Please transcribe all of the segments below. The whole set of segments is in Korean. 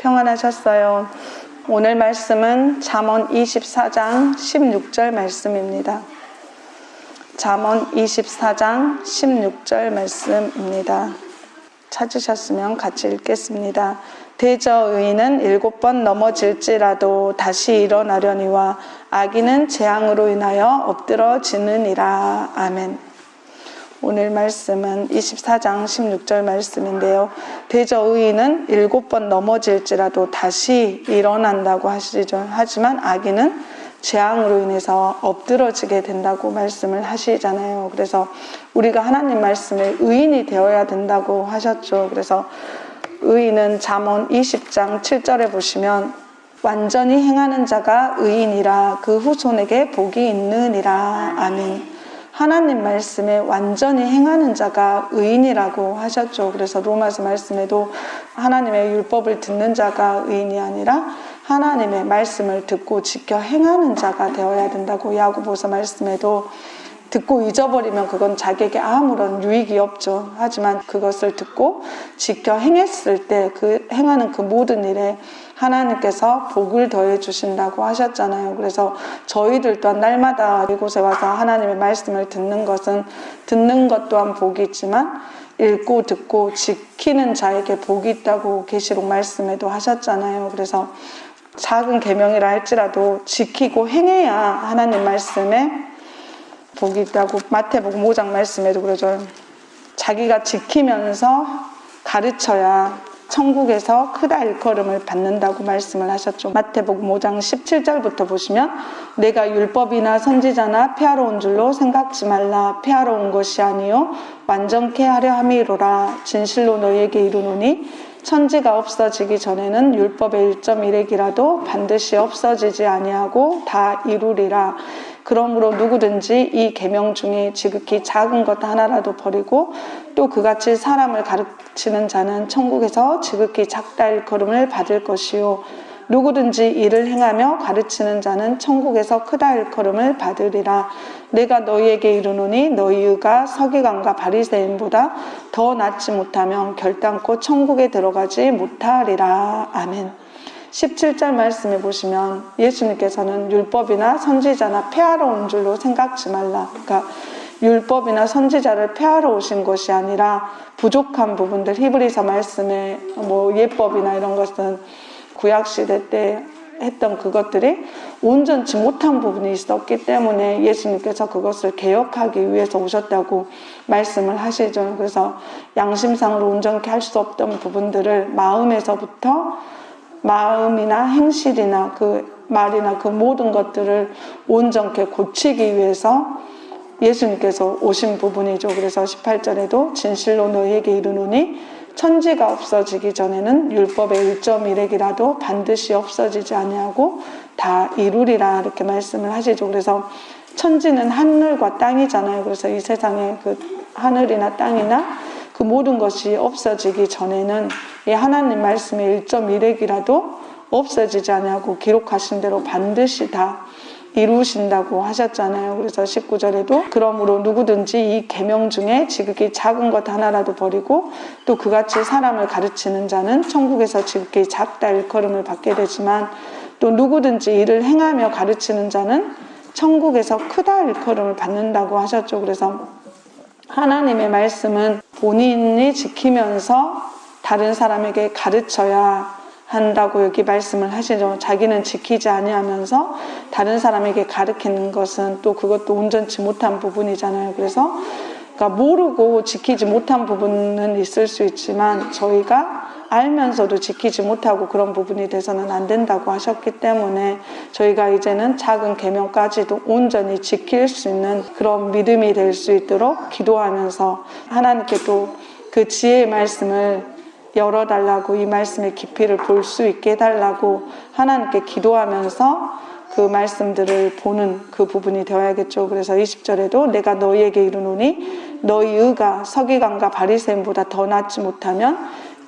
평안하셨어요. 오늘 말씀은 잠언 24장 16절 말씀입니다. 잠언 24장 16절 말씀입니다. 찾으셨으면 같이 읽겠습니다. 대저 의인은 7번 넘어질지라도 다시 일어나려니와 악인은 재앙으로 인하여 엎드러지느니라. 아멘. 오늘 말씀은 24장 16절 말씀인데요. 대저 의인은 7번 넘어질지라도 다시 일어난다고 하시죠. 하지만 악인은 재앙으로 인해서 엎드러지게 된다고 말씀을 하시잖아요. 그래서 우리가 하나님 말씀에 의인이 되어야 된다고 하셨죠. 그래서 의인은 잠언 20장 7절에 보시면 완전히 행하는 자가 의인이라 그 후손에게 복이 있느니라. 아멘. 하나님 말씀에 완전히 행하는 자가 의인이라고 하셨죠. 그래서 로마서 말씀에도 하나님의 율법을 듣는 자가 의인이 아니라 하나님의 말씀을 듣고 지켜 행하는 자가 되어야 된다고 야고보서 말씀에도 듣고 잊어버리면 그건 자기에게 아무런 유익이 없죠. 하지만 그것을 듣고 지켜 행했을 때 그 행하는 그 모든 일에 하나님께서 복을 더해 주신다고 하셨잖아요. 그래서 저희들 또한 날마다 이곳에 와서 하나님의 말씀을 듣는 것은 듣는 것 또한 복이 있지만 읽고 듣고 지키는 자에게 복이 있다고 계시록 말씀에도 하셨잖아요. 그래서 작은 계명이라 할지라도 지키고 행해야 하나님 말씀에 복이 있다고 마태복음 5장 말씀에도 그러죠. 자기가 지키면서 가르쳐야 천국에서 크다 일컬음을 받는다고 말씀을 하셨죠. 마태복음 5장 17절부터 보시면 내가 율법이나 선지자나 폐하러 온 줄로 생각지 말라. 폐하러 온 것이 아니요 완전케 하려 함이로라. 진실로 너희에게 이르노니 천지가 없어지기 전에는 율법의 1.1핵이라도 반드시 없어지지 아니하고 다 이루리라. 그러므로 누구든지 이 계명 중에 지극히 작은 것 하나라도 버리고 또 그같이 사람을 가르치는 자는 천국에서 지극히 작다 일컬음을 받을 것이요 누구든지 이를 행하며 가르치는 자는 천국에서 크다 일컬음을 받으리라. 내가 너희에게 이르노니 너희 의가 서기관과 바리새인보다 더 낫지 못하면 결단코 천국에 들어가지 못하리라. 아멘. 17절 말씀에 보시면 예수님께서는 율법이나 선지자나 폐하러 온 줄로 생각지 말라. 그러니까 율법이나 선지자를 폐하러 오신 것이 아니라 부족한 부분들, 히브리서 말씀에 예법이나 이런 것은 구약시대 때 했던 그것들이 온전치 못한 부분이 있었기 때문에 예수님께서 그것을 개혁하기 위해서 오셨다고 말씀을 하시죠. 그래서 양심상으로 온전케 할 수 없던 부분들을 마음이나 행실이나 그 말이나 그 모든 것들을 온전케 고치기 위해서 예수님께서 오신 부분이죠. 그래서 18절에도 진실로 너희에게 이르노니 천지가 없어지기 전에는 율법의 1.1핵이라도 반드시 없어지지 아니하고 다 이루리라 이렇게 말씀을 하시죠. 그래서 천지는 하늘과 땅이잖아요. 그래서 이 세상에 그 하늘이나 땅이나 그 모든 것이 없어지기 전에는 이 하나님 말씀의 1.1핵이라도 없어지지 않냐고 기록하신 대로 반드시 다 이루신다고 하셨잖아요. 그래서 19절에도 그러므로 누구든지 이 계명 중에 지극히 작은 것 하나라도 버리고 또 그같이 사람을 가르치는 자는 천국에서 지극히 작다 일컬음을 받게 되지만 또 누구든지 이를 행하며 가르치는 자는 천국에서 크다 일컬음을 받는다고 하셨죠. 그래서 하나님의 말씀은 본인이 지키면서 다른 사람에게 가르쳐야 한다고 여기 말씀을 하시죠. 자기는 지키지 아니하면서 다른 사람에게 가르치는 것은 또 그것도 온전치 못한 부분이잖아요. 그래서 그러니까 모르고 지키지 못한 부분은 있을 수 있지만 저희가 알면서도 지키지 못하고 그런 부분이 돼서는 안 된다고 하셨기 때문에 저희가 이제는 작은 계명까지도 온전히 지킬 수 있는 그런 믿음이 될 수 있도록 기도하면서 하나님께 또 그 지혜의 말씀을 열어달라고 이 말씀의 깊이를 볼 수 있게 해달라고 하나님께 기도하면서 그 말씀들을 보는 그 부분이 되어야겠죠. 그래서 20절에도 내가 너희에게 이르노니 너희 의가 서기관과 바리새인보다 더 낫지 못하면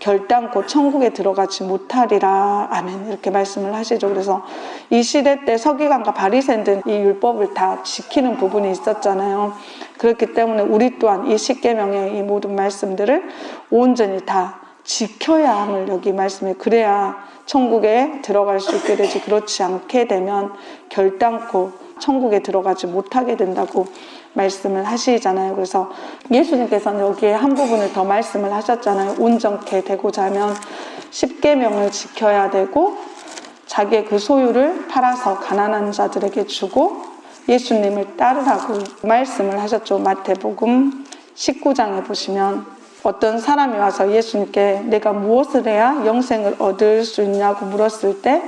결단코 천국에 들어가지 못하리라. 아멘. 이렇게 말씀을 하시죠. 그래서 이 시대 때 서기관과 바리새인들은 이 율법을 다 지키는 부분이 있었잖아요. 그렇기 때문에 우리 또한 이 십계명의 이 모든 말씀들을 온전히 다 지켜야 함을 여기 말씀에, 그래야 천국에 들어갈 수 있게 되지, 그렇지 않게 되면 결단코 천국에 들어가지 못하게 된다고 말씀을 하시잖아요. 그래서 예수님께서는 여기에 한 부분을 더 말씀을 하셨잖아요. 온전케 되고자 하면 10계명을 지켜야 되고 자기의 그 소유를 팔아서 가난한 자들에게 주고 예수님을 따르라고 말씀을 하셨죠. 마태복음 19장에 보시면 어떤 사람이 와서 예수님께 내가 무엇을 해야 영생을 얻을 수 있냐고 물었을 때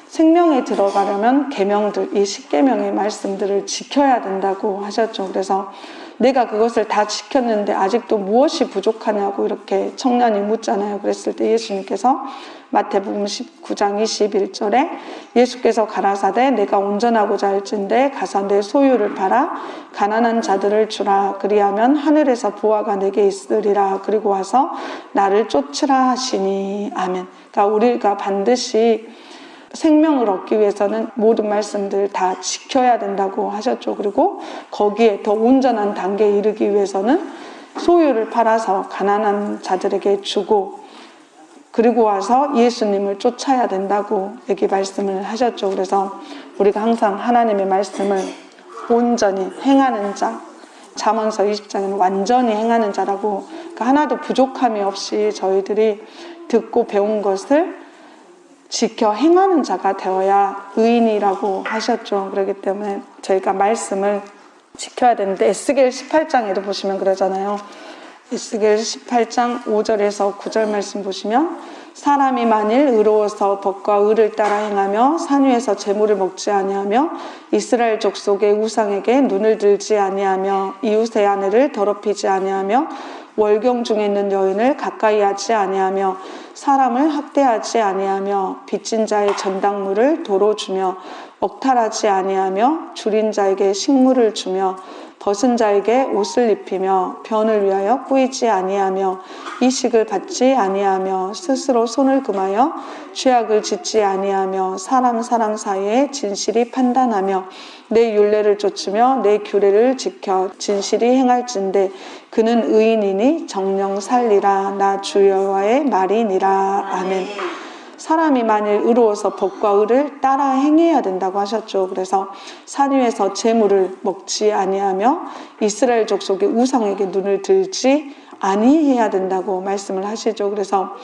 생명에 들어가려면 계명들, 이 10계명의 말씀들을 지켜야 된다고 하셨죠. 그래서 내가 그것을 다 지켰는데 아직도 무엇이 부족하냐고 이렇게 청년이 묻잖아요. 그랬을 때 예수님께서 마태복음 19장 21절에 예수께서 가라사대 내가 온전하고자 할진대 가서 내 소유를 팔아 가난한 자들을 주라. 그리하면 하늘에서 보화가 내게 있으리라. 그리고 와서 나를 쫓으라 하시니. 아멘. 그러니까 우리가 반드시 생명을 얻기 위해서는 모든 말씀들 다 지켜야 된다고 하셨죠. 그리고 거기에 더 온전한 단계에 이르기 위해서는 소유를 팔아서 가난한 자들에게 주고 그리고 와서 예수님을 쫓아야 된다고 여기 말씀을 하셨죠. 그래서 우리가 항상 하나님의 말씀을 온전히 행하는 자, 잠언서 20장에는 완전히 행하는 자라고, 그러니까 하나도 부족함이 없이 저희들이 듣고 배운 것을 지켜 행하는 자가 되어야 의인이라고 하셨죠. 그렇기 때문에 저희가 말씀을 지켜야 되는데 에스겔 18장에도 보시면 그러잖아요. 에스겔 18장 5절에서 9절 말씀 보시면 사람이 만일 의로워서 법과 의를 따라 행하며 산 위에서 재물을 먹지 아니하며 이스라엘 족속의 우상에게 눈을 들지 아니하며 이웃의 아내를 더럽히지 아니하며 월경 중에 있는 여인을 가까이 하지 아니하며 사람을 학대하지 아니하며 빚진 자의 전당물을 도로 주며 억탈하지 아니하며 줄인 자에게 식물을 주며 벗은 자에게 옷을 입히며 변을 위하여 꾸이지 아니하며 이식을 받지 아니하며 스스로 손을 금하여 죄악을 짓지 아니하며 사람 사이에 진실이 판단하며 내 율례를 좇으며 내 규례를 지켜 진실이 행할진대 그는 의인이니 정령 살리라. 나 주 여호와의 말이니라. 아멘. 사람이 만일 의로워서 법과 의를 따라 행해야 된다고 하셨죠. 그래서 산 위에서 재물을 먹지 아니하며 이스라엘 족속의 우상에게 눈을 들지 아니해야 된다고 말씀을 하시죠. 그래서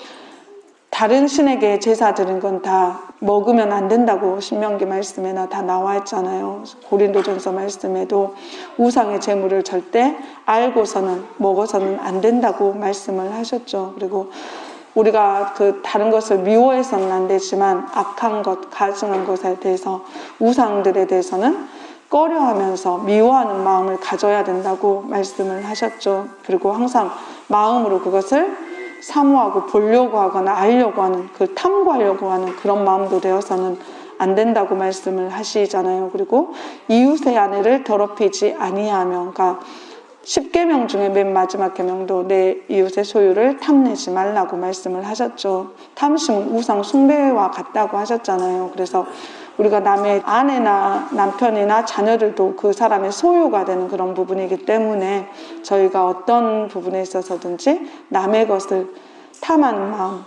다른 신에게 제사 드린 건 다 먹으면 안 된다고 신명기 말씀에나 다 나와 있잖아요. 고린도전서 말씀에도 우상의 재물을 절대 알고서는 먹어서는 안 된다고 말씀을 하셨죠. 그리고 우리가 그 다른 것을 미워해서는 안 되지만 악한 것, 가증한 것에 대해서 우상들에 대해서는 꺼려하면서 미워하는 마음을 가져야 된다고 말씀을 하셨죠. 그리고 항상 마음으로 그것을 사모하고 보려고 하거나 알려고 하는, 그 탐구하려고 하는 그런 마음도 되어서는 안 된다고 말씀을 하시잖아요. 그리고 이웃의 아내를 더럽히지 아니하며, 그러니까 10계명 중에 맨 마지막 계명도 내 이웃의 소유를 탐내지 말라고 말씀을 하셨죠. 탐심은 우상 숭배와 같다고 하셨잖아요. 그래서 우리가 남의 아내나 남편이나 자녀들도 그 사람의 소유가 되는 그런 부분이기 때문에 저희가 어떤 부분에 있어서든지 남의 것을 탐하는 마음,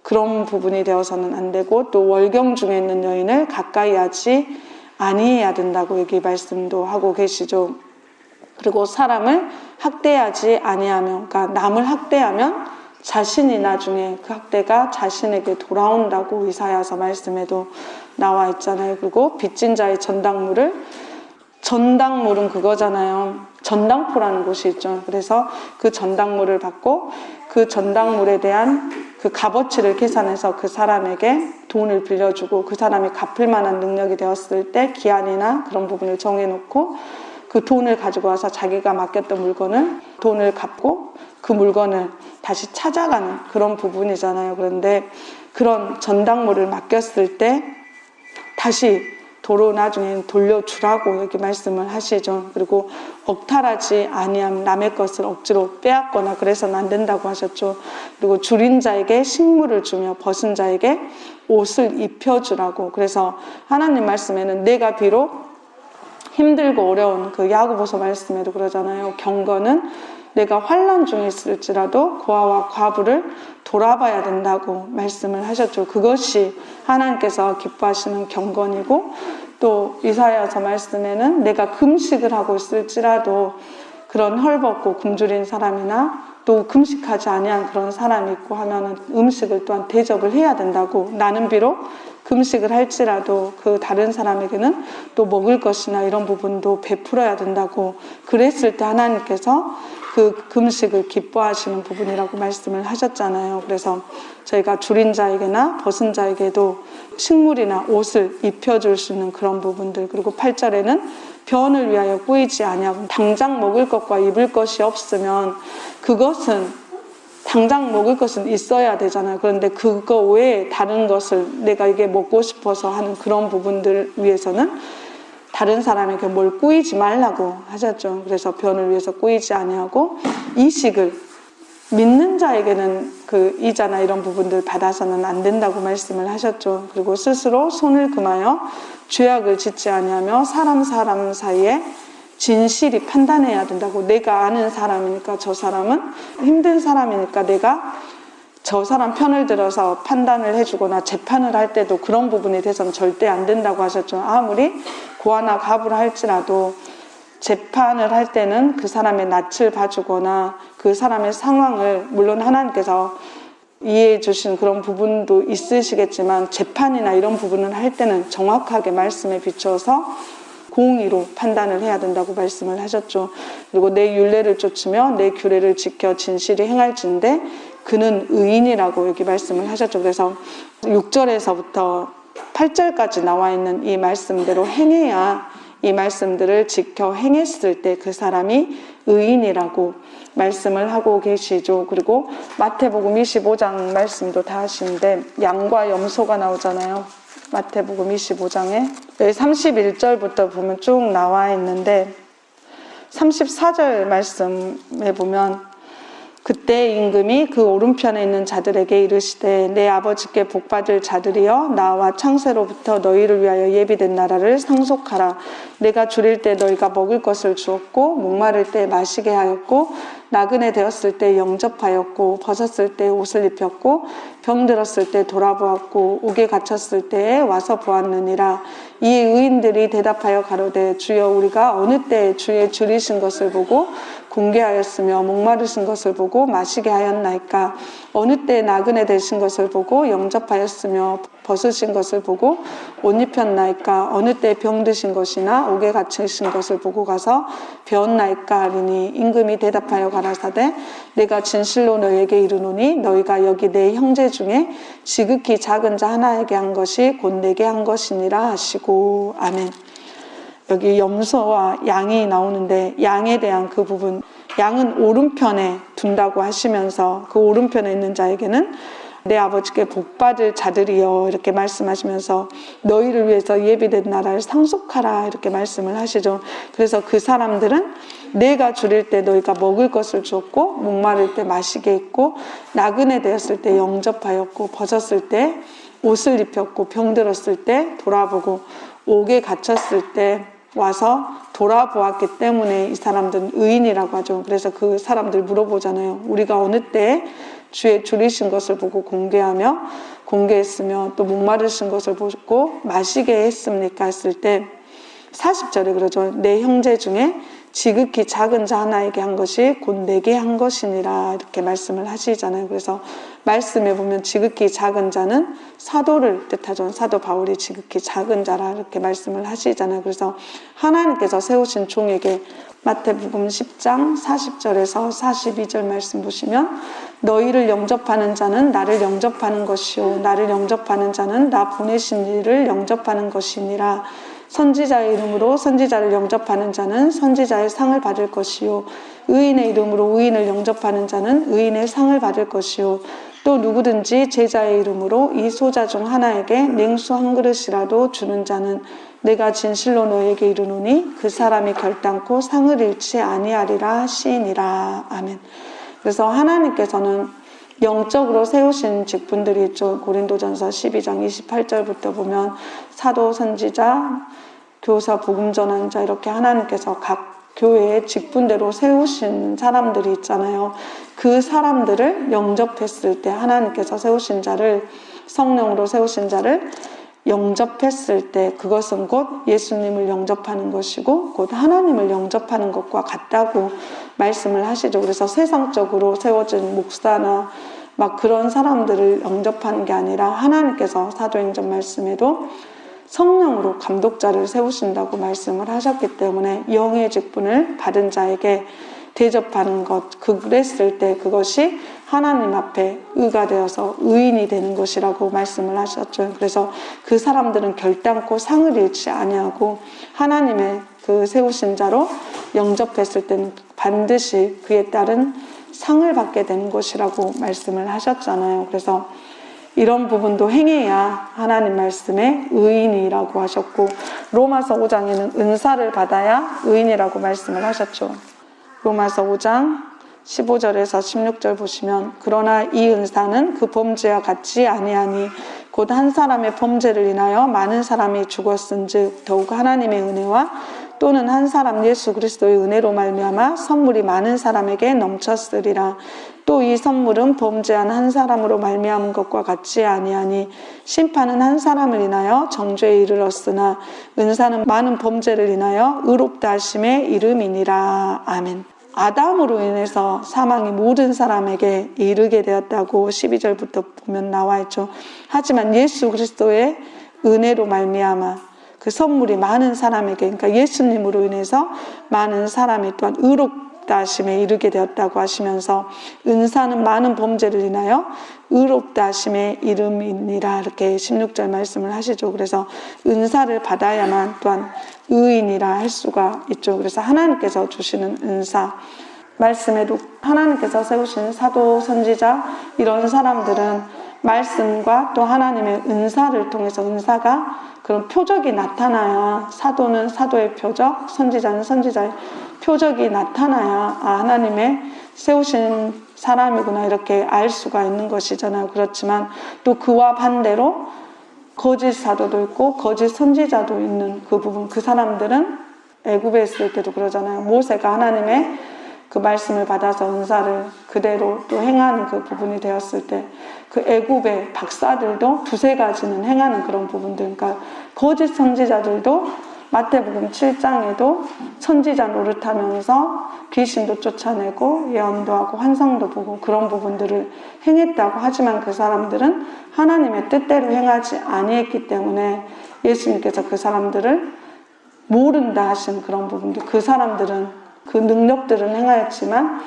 그런 부분이 되어서는 안 되고, 또 월경 중에 있는 여인을 가까이 하지 아니해야 된다고 여기 말씀도 하고 계시죠. 그리고 사람을 학대하지 아니하며, 그러니까 남을 학대하면 자신이 나중에 그 학대가 자신에게 돌아온다고 이사야서 말씀에도 나와 있잖아요. 그리고 빚진 자의 전당물은 그거잖아요. 전당포라는 곳이 있죠. 그래서 그 전당물을 받고 그 전당물에 대한 그 값어치를 계산해서 그 사람에게 돈을 빌려주고 그 사람이 갚을 만한 능력이 되었을 때 기한이나 그런 부분을 정해놓고 그 돈을 가지고 와서 자기가 맡겼던 물건을 돈을 갚고 그 물건을 다시 찾아가는 그런 부분이잖아요. 그런데 그런 전당물을 맡겼을 때 다시 도로 나중에 돌려주라고 여기 말씀을 하시죠. 그리고 억탈하지 아니함, 남의 것을 억지로 빼앗거나 그래서는 안 된다고 하셨죠. 그리고 줄인 자에게 식물을 주며 벗은 자에게 옷을 입혀주라고. 그래서 하나님 말씀에는 내가 비록 힘들고 어려운 그 야고보서 말씀에도 그러잖아요. 경건은 내가 환난 중에 있을지라도 고아와 과부를 돌아봐야 된다고 말씀을 하셨죠. 그것이 하나님께서 기뻐하시는 경건이고, 또 이사야서 말씀에는 내가 금식을 하고 있을지라도 그런 헐벗고 굶주린 사람이나 또 금식하지 아니한 그런 사람이 있고 하면은 음식을 또한 대접을 해야 된다고, 나는 비록 금식을 할지라도 그 다른 사람에게는 또 먹을 것이나 이런 부분도 베풀어야 된다고, 그랬을 때 하나님께서 그 금식을 기뻐하시는 부분이라고 말씀을 하셨잖아요. 그래서 저희가 줄인 자에게나 벗은 자에게도 식물이나 옷을 입혀줄 수 있는 그런 부분들, 그리고 8절에는 변을 위하여 꾸이지 아니하고, 당장 먹을 것과 입을 것이 없으면 그것은 당장 먹을 것은 있어야 되잖아요. 그런데 그거 외에 다른 것을 내가 이게 먹고 싶어서 하는 그런 부분들 위해서는 다른 사람에게 뭘 꾸이지 말라고 하셨죠. 그래서 변을 위해서 꾸이지 아니하고, 이식을 믿는 자에게는 그 이자나 이런 부분들 받아서는 안 된다고 말씀을 하셨죠. 그리고 스스로 손을 금하여 죄악을 짓지 아니하며 사람 사이에 진실이 판단해야 된다고. 내가 아는 사람이니까, 저 사람은 힘든 사람이니까 내가 저 사람 편을 들어서 판단을 해주거나 재판을 할 때도 그런 부분에 대해서는 절대 안 된다고 하셨죠. 아무리 고아나 과부를 할지라도 재판을 할 때는 그 사람의 낯을 봐주거나 그 사람의 상황을, 물론 하나님께서 이해해 주신 그런 부분도 있으시겠지만, 재판이나 이런 부분을 할 때는 정확하게 말씀에 비추어서 공의로 판단을 해야 된다고 말씀을 하셨죠. 그리고 내 율례를 쫓으며 내 규례를 지켜 진실히 행할진대 그는 의인이라고 여기 말씀을 하셨죠. 그래서 6절에서부터 8절까지 나와 있는 이 말씀대로 행해야, 이 말씀들을 지켜 행했을 때 그 사람이 의인이라고 말씀을 하고 계시죠. 그리고 마태복음 25장 말씀도 다 하시는데 양과 염소가 나오잖아요. 마태복음 25장에 31절부터 보면 쭉 나와 있는데, 34절 말씀에 보면 그때 임금이 그 오른편에 있는 자들에게 이르시되 내 아버지께 복받을 자들이여 나와 창세로부터 너희를 위하여 예비된 나라를 상속하라. 내가 줄일 때 너희가 먹을 것을 주었고, 목마를 때 마시게 하였고, 나그네 되었을 때 영접하였고, 벗었을 때 옷을 입혔고, 병들었을 때 돌아보았고, 옥에 갇혔을 때에 와서 보았느니라. 이 의인들이 대답하여 가로되 주여 우리가 어느 때에 주의 줄이신 것을 보고 공개하였으며 목마르신 것을 보고 마시게 하였나이까? 어느 때에 나그네 되신 것을 보고 영접하였으며 벗으신 것을 보고 옷 입혔나이까? 어느 때에 병드신 것이나 옥에 갇히신 것을 보고 가서 배웠나이까? 하리니 임금이 대답하여 가라사대 내가 진실로 너희에게 이르노니 너희가 여기 내 형제 중에 지극히 작은 자 하나에게 한 것이 곧 내게 한 것이니라 하시고. 아멘. 여기 염소와 양이 나오는데, 양에 대한 그 부분, 양은 오른편에 둔다고 하시면서 그 오른편에 있는 자에게는 내 아버지께 복받을 자들이여 이렇게 말씀하시면서 너희를 위해서 예비된 나라를 상속하라 이렇게 말씀을 하시죠. 그래서 그 사람들은 내가 줄일 때 너희가 먹을 것을 줬고, 목마를 때 마시게 했고, 나그네 되었을 때 영접하였고, 벗었을 때 옷을 입혔고, 병들었을 때 돌아보고, 옥에 갇혔을 때 와서 돌아보았기 때문에 이 사람들은 의인이라고 하죠. 그래서 그 사람들 물어보잖아요. 우리가 어느 때에 주의 줄이신 것을 보고 공개했으며 또 목마르신 것을 보고 마시게 했습니까? 했을 때 40절에 그러죠. 내 형제 중에 지극히 작은 자 하나에게 한 것이 곧 내게 한 것이니라 이렇게 말씀을 하시잖아요. 그래서 말씀에 보면 지극히 작은 자는 사도를 뜻하죠. 사도 바울이 지극히 작은 자라 이렇게 말씀을 하시잖아요. 그래서 하나님께서 세우신 종에게 마태복음 10장 40절에서 42절 말씀 보시면 너희를 영접하는 자는 나를 영접하는 것이요 나를 영접하는 자는 나 보내신 이를 영접하는 것이니라. 선지자의 이름으로 선지자를 영접하는 자는 선지자의 상을 받을 것이요 의인의 이름으로 의인을 영접하는 자는 의인의 상을 받을 것이요 또 누구든지 제자의 이름으로 이 소자 중 하나에게 냉수 한 그릇이라도 주는 자는 내가 진실로 너에게 이르노니 그 사람이 결단코 상을 잃지 아니하리라 하시니라. 아멘. 그래서 하나님께서는 영적으로 세우신 직분들이 있죠. 고린도전서 12장 28절부터 보면 사도, 선지자, 교사, 복음 전하는 자 이렇게 하나님께서 각 교회의 직분대로 세우신 사람들이 있잖아요. 그 사람들을 영접했을 때 하나님께서 세우신 자를, 성령으로 세우신 자를 영접했을 때 그것은 곧 예수님을 영접하는 것이고 곧 하나님을 영접하는 것과 같다고 말씀을 하시죠. 그래서 세상적으로 세워진 목사나 막 그런 사람들을 영접하는 게 아니라 하나님께서 사도행전 말씀에도 성령으로 감독자를 세우신다고 말씀을 하셨기 때문에 영의 직분을 받은 자에게 대접하는 것, 그랬을 때 그것이 하나님 앞에 의가 되어서 의인이 되는 것이라고 말씀을 하셨죠. 그래서 그 사람들은 결단코 상을 잃지 아니하고 하나님의 그 세우신 자로 영접했을 때는 반드시 그에 따른 상을 받게 되는 것이라고 말씀을 하셨잖아요. 그래서 이런 부분도 행해야 하나님 말씀에 의인이라고 하셨고, 로마서 5장에는 은사를 받아야 의인이라고 말씀을 하셨죠. 로마서 5장 15절에서 16절 보시면, 그러나 이 은사는 그 범죄와 같지 아니하니 곧 한 사람의 범죄를 인하여 많은 사람이 죽었은즉 더욱 하나님의 은혜와 또는 한 사람 예수 그리스도의 은혜로 말미암아 선물이 많은 사람에게 넘쳤으리라. 또 이 선물은 범죄한 한 사람으로 말미암은 것과 같지 아니하니 심판은 한 사람을 인하여 정죄에 이르렀으나 은사는 많은 범죄를 인하여 의롭다 하심에 이름이니라. 아멘. 아담으로 인해서 사망이 모든 사람에게 이르게 되었다고 12절부터 보면 나와 있죠. 하지만 예수 그리스도의 은혜로 말미암아 그 선물이 많은 사람에게, 그러니까 예수님으로 인해서 많은 사람이 또한 의롭다 하심에 이르게 되었다고 하시면서 은사는 많은 범죄를 인하여 의롭다 하심의 이름이니라, 이렇게 16절 말씀을 하시죠. 그래서 은사를 받아야만 또한 의인이라 할 수가 있죠. 그래서 하나님께서 주시는 은사, 말씀에도 하나님께서 세우신 사도, 선지자, 이런 사람들은 말씀과 또 하나님의 은사를 통해서, 은사가 그런 표적이 나타나야, 사도는 사도의 표적, 선지자는 선지자의 표적이 나타나야 하나님의 세우신 사람이구나 이렇게 알 수가 있는 것이잖아요. 그렇지만 또 그와 반대로 거짓 사도도 있고 거짓 선지자도 있는 그 부분, 그 사람들은 애굽에 있을 때도 그러잖아요. 모세가 하나님의 그 말씀을 받아서 은사를 그대로 또 행하는 그 부분이 되었을 때 그 애굽의 박사들도 두세 가지는 행하는 그런 부분들, 그러니까 거짓 선지자들도 마태복음 7장에도 선지자 노릇하면서 귀신도 쫓아내고 예언도 하고 환상도 보고 그런 부분들을 행했다고 하지만 그 사람들은 하나님의 뜻대로 행하지 아니했기 때문에 예수님께서 그 사람들을 모른다 하신 그런 부분들, 그 사람들은 그 능력들은 행하였지만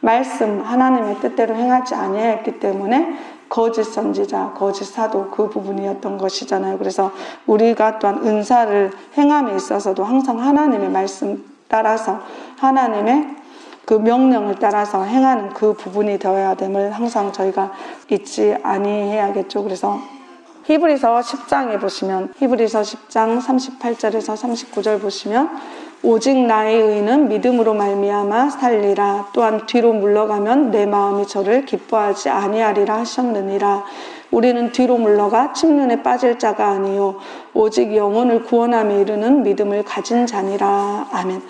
말씀 하나님의 뜻대로 행하지 아니했기 때문에 거짓 선지자, 거짓 사도, 그 부분이었던 것이잖아요. 그래서 우리가 또한 은사를 행함에 있어서도 항상 하나님의 말씀 따라서 하나님의 그 명령을 따라서 행하는 그 부분이 되어야 됨을 항상 저희가 잊지 아니해야겠죠. 그래서 히브리서 10장에 보시면, 히브리서 10장 38절에서 39절 보시면, 오직 나의 의는 믿음으로 말미암아 살리라. 또한 뒤로 물러가면 내 마음이 저를 기뻐하지 아니하리라 하셨느니라. 우리는 뒤로 물러가 침륜에 빠질 자가 아니요 오직 영혼을 구원함에 이르는 믿음을 가진 자니라. 아멘.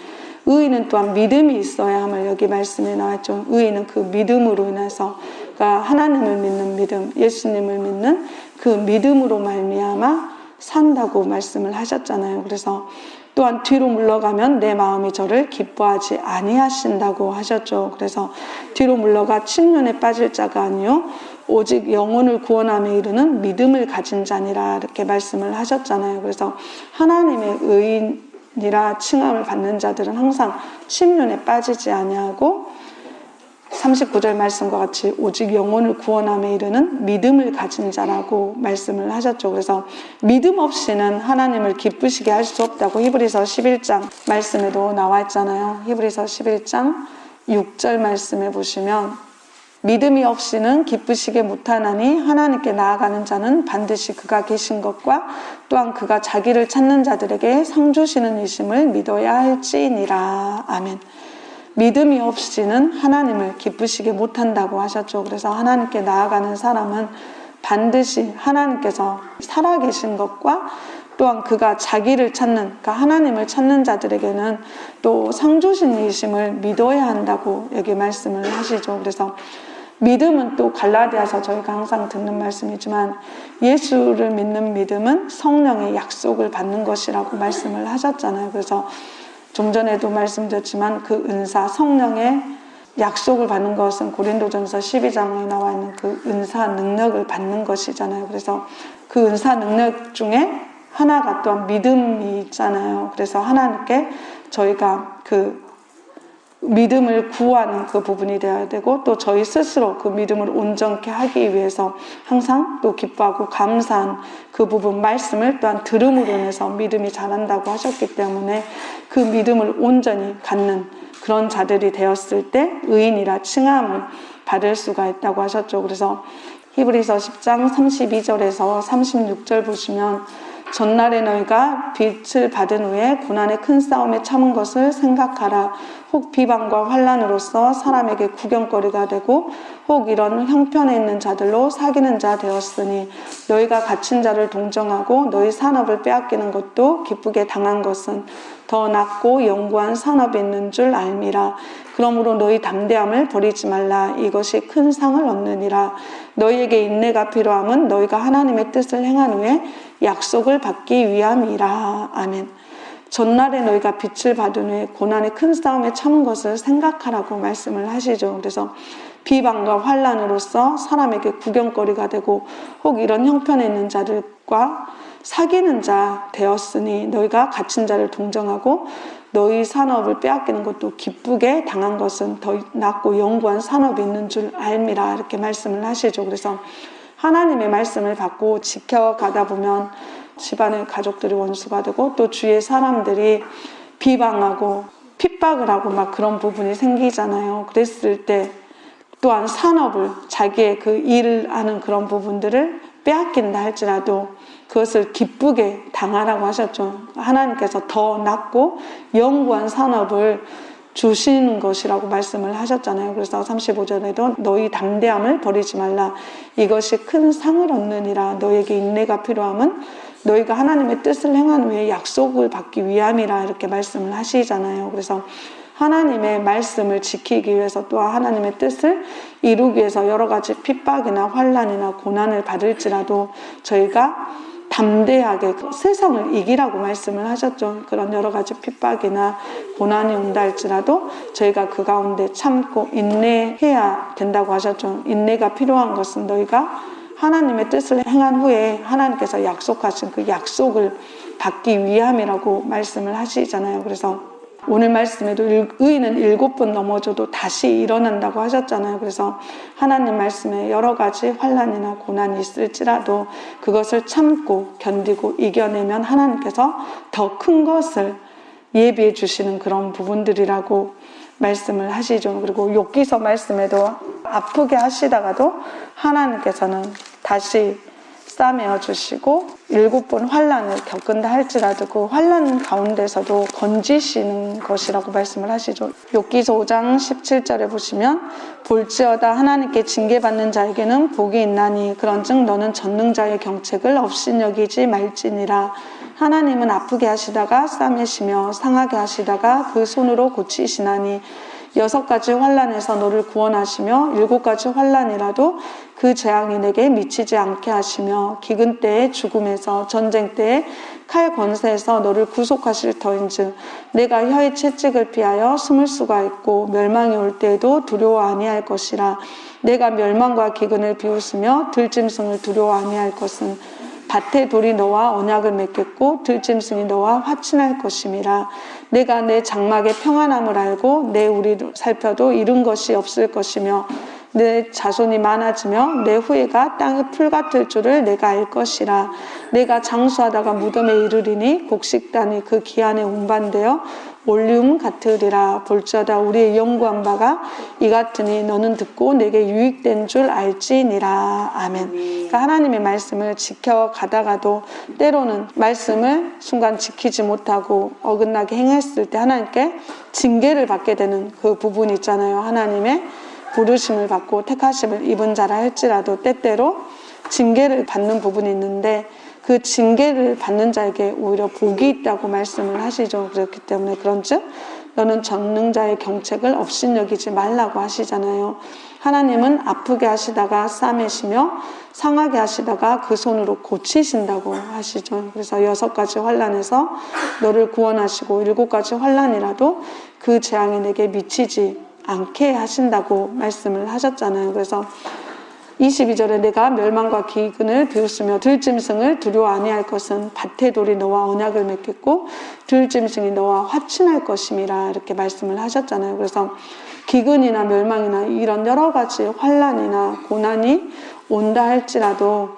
의인은 또한 믿음이 있어야 함을 여기 말씀에 나왔죠. 의인은 그 믿음으로 인해서, 그러니까 하나님을 믿는 믿음, 예수님을 믿는 그 믿음으로 말미암아 산다고 말씀을 하셨잖아요. 그래서 또한 뒤로 물러가면 내 마음이 저를 기뻐하지 아니하신다고 하셨죠. 그래서 뒤로 물러가 침륜에 빠질 자가 아니요 오직 영혼을 구원함에 이르는 믿음을 가진 자니라, 이렇게 말씀을 하셨잖아요. 그래서 하나님의 의인이라 칭함을 받는 자들은 항상 침륜에 빠지지 아니하고 39절 말씀과 같이 오직 영혼을 구원함에 이르는 믿음을 가진 자라고 말씀을 하셨죠. 그래서 믿음 없이는 하나님을 기쁘시게 할 수 없다고 히브리서 11장 말씀에도 나와 있잖아요. 히브리서 11장 6절 말씀에 보시면, 믿음이 없이는 기쁘시게 못하나니 하나님께 나아가는 자는 반드시 그가 계신 것과 또한 그가 자기를 찾는 자들에게 상 주시는 이심을 믿어야 할지니라. 아멘. 믿음이 없이는 하나님을 기쁘시게 못한다고 하셨죠. 그래서 하나님께 나아가는 사람은 반드시 하나님께서 살아계신 것과 또한 그가 자기를 찾는, 그러니까 하나님을 찾는 자들에게는 또 상주신이심을 믿어야 한다고 여기 말씀을 하시죠. 그래서 믿음은 또 갈라디아서 저희가 항상 듣는 말씀이지만 예수를 믿는 믿음은 성령의 약속을 받는 것이라고 말씀을 하셨잖아요. 그래서 좀 전에도 말씀드렸지만 그 은사, 성령의 약속을 받는 것은 고린도전서 12장에 나와 있는 그 은사 능력을 받는 것이잖아요. 그래서 그 은사 능력 중에 하나가 또한 믿음이 있잖아요. 그래서 하나님께 저희가 그 믿음을 구하는 그 부분이 되어야 되고, 또 저희 스스로 그 믿음을 온전케 하기 위해서 항상 또 기뻐하고 감사한 그 부분, 말씀을 또한 들음으로 인해서 믿음이 자란다고 하셨기 때문에 그 믿음을 온전히 갖는 그런 자들이 되었을 때 의인이라 칭함을 받을 수가 있다고 하셨죠. 그래서 히브리서 10장 32절에서 36절 보시면 전날에 너희가 빛을 받은 후에 고난의 큰 싸움에 참은 것을 생각하라. 혹 비방과 환난으로서 사람에게 구경거리가 되고 혹 이런 형편에 있는 자들로 사귀는 자 되었으니 너희가 갇힌 자를 동정하고 너희 산업을 빼앗기는 것도 기쁘게 당한 것은 더 낫고 영구한 산업이 있는 줄 알미라. 그러므로 너희 담대함을 버리지 말라. 이것이 큰 상을 얻느니라. 너희에게 인내가 필요함은 너희가 하나님의 뜻을 행한 후에 약속을 받기 위함이라. 아멘. 전날에 너희가 빛을 받은 후에 고난의 큰 싸움에 참은 것을 생각하라고 말씀을 하시죠. 그래서 비방과 환난으로서 사람에게 구경거리가 되고 혹 이런 형편에 있는 자들과 사귀는 자 되었으니 너희가 갇힌 자를 동정하고 너희 산업을 빼앗기는 것도 기쁘게 당한 것은 더 낫고 영구한 산업이 있는 줄 알미라. 이렇게 말씀을 하시죠. 그래서 하나님의 말씀을 받고 지켜가다 보면 집안의 가족들이 원수가 되고 또 주위의 사람들이 비방하고 핍박을 하고 막 그런 부분이 생기잖아요. 그랬을 때 또한 산업을, 자기의 그 일을 하는 그런 부분들을 빼앗긴다 할지라도 그것을 기쁘게 당하라고 하셨죠. 하나님께서 더 낫고 영구한 산업을 주시는 것이라고 말씀을 하셨잖아요. 그래서 35절에도 너희 담대함을 버리지 말라. 이것이 큰 상을 얻느니라. 너에게 인내가 필요함은 너희가 하나님의 뜻을 행한 후에 약속을 받기 위함이라. 이렇게 말씀을 하시잖아요. 그래서 하나님의 말씀을 지키기 위해서 또한 하나님의 뜻을 이루기 위해서 여러 가지 핍박이나 환난이나 고난을 받을지라도 저희가 담대하게 세상을 이기라고 말씀을 하셨죠. 그런 여러 가지 핍박이나 고난이 온다 할지라도 저희가 그 가운데 참고 인내해야 된다고 하셨죠. 인내가 필요한 것은 너희가 하나님의 뜻을 행한 후에 하나님께서 약속하신 그 약속을 받기 위함이라고 말씀을 하시잖아요. 그래서 오늘 말씀에도 의인은 7번 넘어져도 다시 일어난다고 하셨잖아요. 그래서 하나님 말씀에 여러 가지 환난이나 고난이 있을지라도 그것을 참고 견디고 이겨내면 하나님께서 더 큰 것을 예비해 주시는 그런 부분들이라고 말씀을 하시죠. 그리고 욥기서 말씀에도 아프게 하시다가도 하나님께서는 다시 싸매어 주시고 7번 환난을 겪은다 할지라도 그 환난 가운데서도 건지시는 것이라고 말씀을 하시죠. 욥기서 5장 17절에 보시면 볼지어다 하나님께 징계받는 자에게는 복이 있나니 그런즉 너는 전능자의 경책을 업신여기지 말지니라. 하나님은 아프게 하시다가 싸매시며 상하게 하시다가 그 손으로 고치시나니 6가지 환난에서 너를 구원하시며 7가지 환난이라도 그 재앙이 내게 미치지 않게 하시며 기근 때의 죽음에서 전쟁 때의 칼 권세에서 너를 구속하실 터인즉 내가 혀의 채찍을 피하여 숨을 수가 있고 멸망이 올 때에도 두려워 아니할 것이라. 내가 멸망과 기근을 비웃으며 들짐승을 두려워 아니할 것은 밭의 돌이 너와 언약을 맺겠고 들짐승이 너와 화친할 것임이라. 내가 내 장막의 평안함을 알고 내 우리를 살펴도 잃은 것이 없을 것이며 내 자손이 많아지며 내 후예가 땅의 풀 같을 줄을 내가 알 것이라. 내가 장수하다가 무덤에 이르리니 곡식단이 그 기한에 운반되어 올리움 같으리라. 볼지어다 우리의 연구한 바가 이 같으니 너는 듣고 내게 유익된 줄 알지니라. 아멘. 그러니까 하나님의 말씀을 지켜가다가도 때로는 말씀을 순간 지키지 못하고 어긋나게 행했을 때 하나님께 징계를 받게 되는 그 부분이 있잖아요. 하나님의 부르심을 받고 택하심을 입은 자라 할지라도 때때로 징계를 받는 부분이 있는데 그 징계를 받는 자에게 오히려 복이 있다고 말씀을 하시죠. 그렇기 때문에 그런즉 너는 전능자의 경책을 업신여기지 말라고 하시잖아요. 하나님은 아프게 하시다가 싸매시며 상하게 하시다가 그 손으로 고치신다고 하시죠. 그래서 6가지 환난에서 너를 구원하시고 7가지 환난이라도 그 재앙이 내게 미치지 않게 하신다고 말씀을 하셨잖아요. 그래서 22절에 내가 멸망과 기근을 비웃으며 들짐승을 두려워 아니할 것은 밭의 돌이 너와 언약을 맺겠고 들짐승이 너와 화친할 것임이라 이렇게 말씀을 하셨잖아요. 그래서 기근이나 멸망이나 이런 여러 가지 환난이나 고난이 온다 할지라도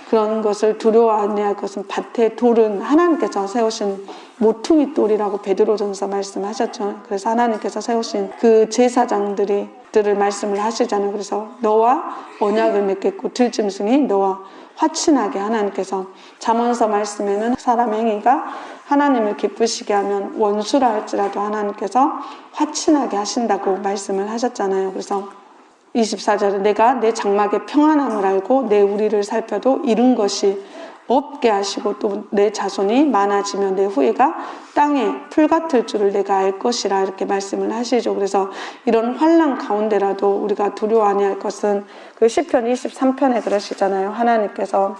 그런 것을 두려워 아니할 것은 밭의 돌은 하나님께서 세우신 모퉁이 돌이라고 베드로전서 말씀하셨죠. 그래서 하나님께서 세우신 그 제사장들을 말씀을 하시잖아요. 그래서 너와 언약을 맺겠고 들짐승이 너와 화친하게 하나님께서 잠언서 말씀에는 사람의 행위가 하나님을 기쁘시게 하면 원수라 할지라도 하나님께서 화친하게 하신다고 말씀을 하셨잖아요. 그래서 24절에 내가 내 장막의 평안함을 알고 내 우리를 살펴도 잃은 것이 없게 하시고 또 내 자손이 많아지면 내 후예가 땅에 풀 같을 줄을 내가 알 것이라 이렇게 말씀을 하시죠. 그래서 이런 환난 가운데라도 우리가 두려워 아니할 것은 그 시편 23편에 그러시잖아요. 하나님께서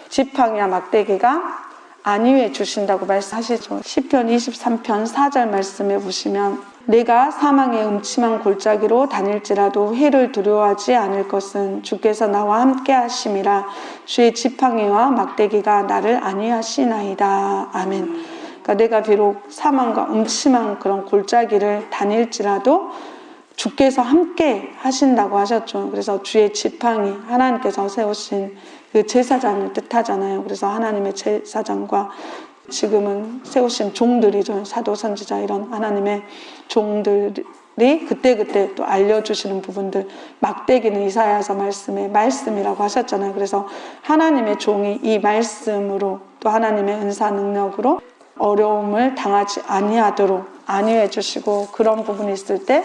지팡이와 막대기가 안위해 주신다고 말씀하시죠. 시편 23편 4절 말씀에 보시면 내가 사망의 음침한 골짜기로 다닐지라도 해를 두려워하지 않을 것은 주께서 나와 함께 하심이라 주의 지팡이와 막대기가 나를 안위하시나이다. 아멘. 그러니까 내가 비록 사망과 음침한 그런 골짜기를 다닐지라도 주께서 함께 하신다고 하셨죠. 그래서 주의 지팡이, 하나님께서 세우신 그 제사장을 뜻하잖아요. 그래서 하나님의 제사장과 지금은 세우신 종들이죠. 사도, 선지자 이런 하나님의 종들이 그때그때 또 알려주시는 부분들, 막대기는 이사야서 말씀의 말씀이라고 하셨잖아요. 그래서 하나님의 종이 이 말씀으로 또 하나님의 은사 능력으로 어려움을 당하지 아니하도록 안위해 주시고 그런 부분이 있을 때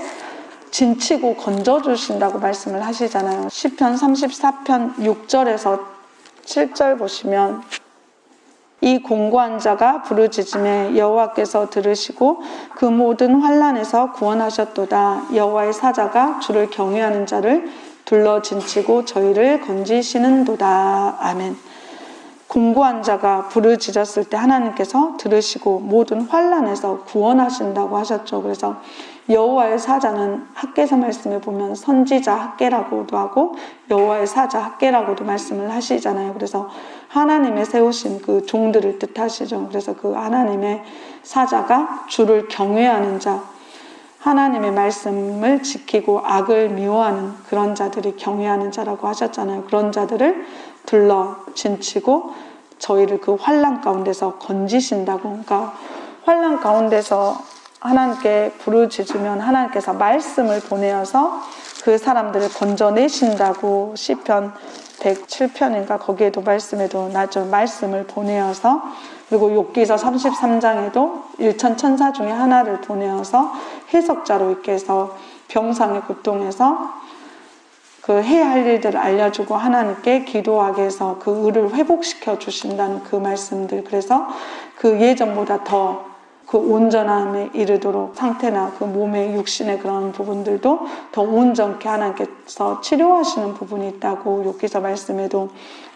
진치고 건져주신다고 말씀을 하시잖아요. 시편 34편 6절에서 7절 보시면 이 공고한 자가 부르짖음에 여호와께서 들으시고 그 모든 환난에서 구원하셨도다. 여호와의 사자가 주를 경외하는 자를 둘러 진치고 저희를 건지시는도다. 아멘. 공고한 자가 부르짖었을 때 하나님께서 들으시고 모든 환난에서 구원하신다고 하셨죠. 그래서 여호와의 사자는 학개서 말씀에 보면 선지자 학개라고도 하고 여호와의 사자 학개라고도 말씀을 하시잖아요. 그래서 하나님의 세우신 그 종들을 뜻하시죠. 그래서 그 하나님의 사자가 주를 경외하는 자, 하나님의 말씀을 지키고 악을 미워하는 그런 자들이 경외하는 자라고 하셨잖아요. 그런 자들을 둘러 진치고 저희를 그 환난 가운데서 건지신다고. 그러니까 환난 가운데서 하나님께 부르짖으면 하나님께서 말씀을 보내어서 그 사람들을 건져내신다고 시편 107편인가 거기에도 말씀에도 나죠. 말씀을 보내어서 그리고 욥기서 33장에도 일천 천사 중에 하나를 보내어서 해석자로 있게 해서 병상의 고통에서 그 해야 할 일들을 알려주고 하나님께 기도하게 해서 그 의를 회복시켜 주신다는 그 말씀들. 그래서 그 예전보다 더 그 온전함에 이르도록 상태나 그 몸의 육신의 그런 부분들도 더 온전케 하나님께서 치료하시는 부분이 있다고 욥기서 말씀에도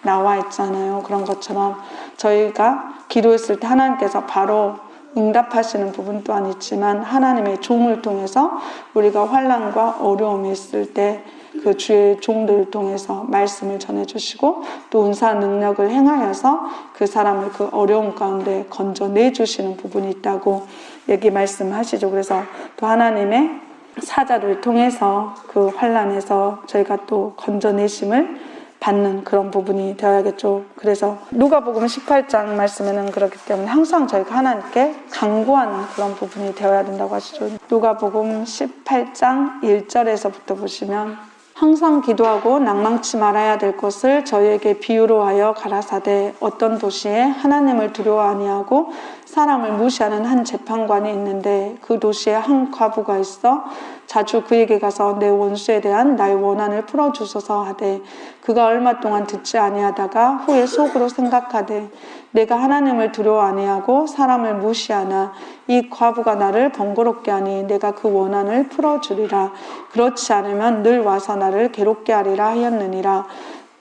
나와 있잖아요. 그런 것처럼 저희가 기도했을 때 하나님께서 바로 응답하시는 부분 또한 있지만 하나님의 종을 통해서 우리가 환난과 어려움이 있을 때 그 주의 종들을 통해서 말씀을 전해주시고 또 은사 능력을 행하여서 그 사람을 그 어려움 가운데 건져내주시는 부분이 있다고 얘기 말씀하시죠. 그래서 또 하나님의 사자를 통해서 그 환난에서 저희가 또 건져내심을 받는 그런 부분이 되어야겠죠. 그래서 누가복음 18장 말씀에는 그렇기 때문에 항상 저희가 하나님께 간구하는 그런 부분이 되어야 된다고 하시죠. 누가복음 18장 1절에서부터 보시면 항상 기도하고 낭망치 말아야 될 것을 저희에게 비유로 하여 가라사대 어떤 도시에 하나님을 두려워 아니하고 사람을 무시하는 한 재판관이 있는데 그 도시에 한 과부가 있어 자주 그에게 가서 내 원수에 대한 나의 원한을 풀어주소서 하되 그가 얼마 동안 듣지 아니하다가 후에 속으로 생각하되 내가 하나님을 두려워 아니하고 사람을 무시하나 이 과부가 나를 번거롭게 하니 내가 그 원한을 풀어주리라. 그렇지 않으면 늘 와서 나를 괴롭게 하리라 하였느니라.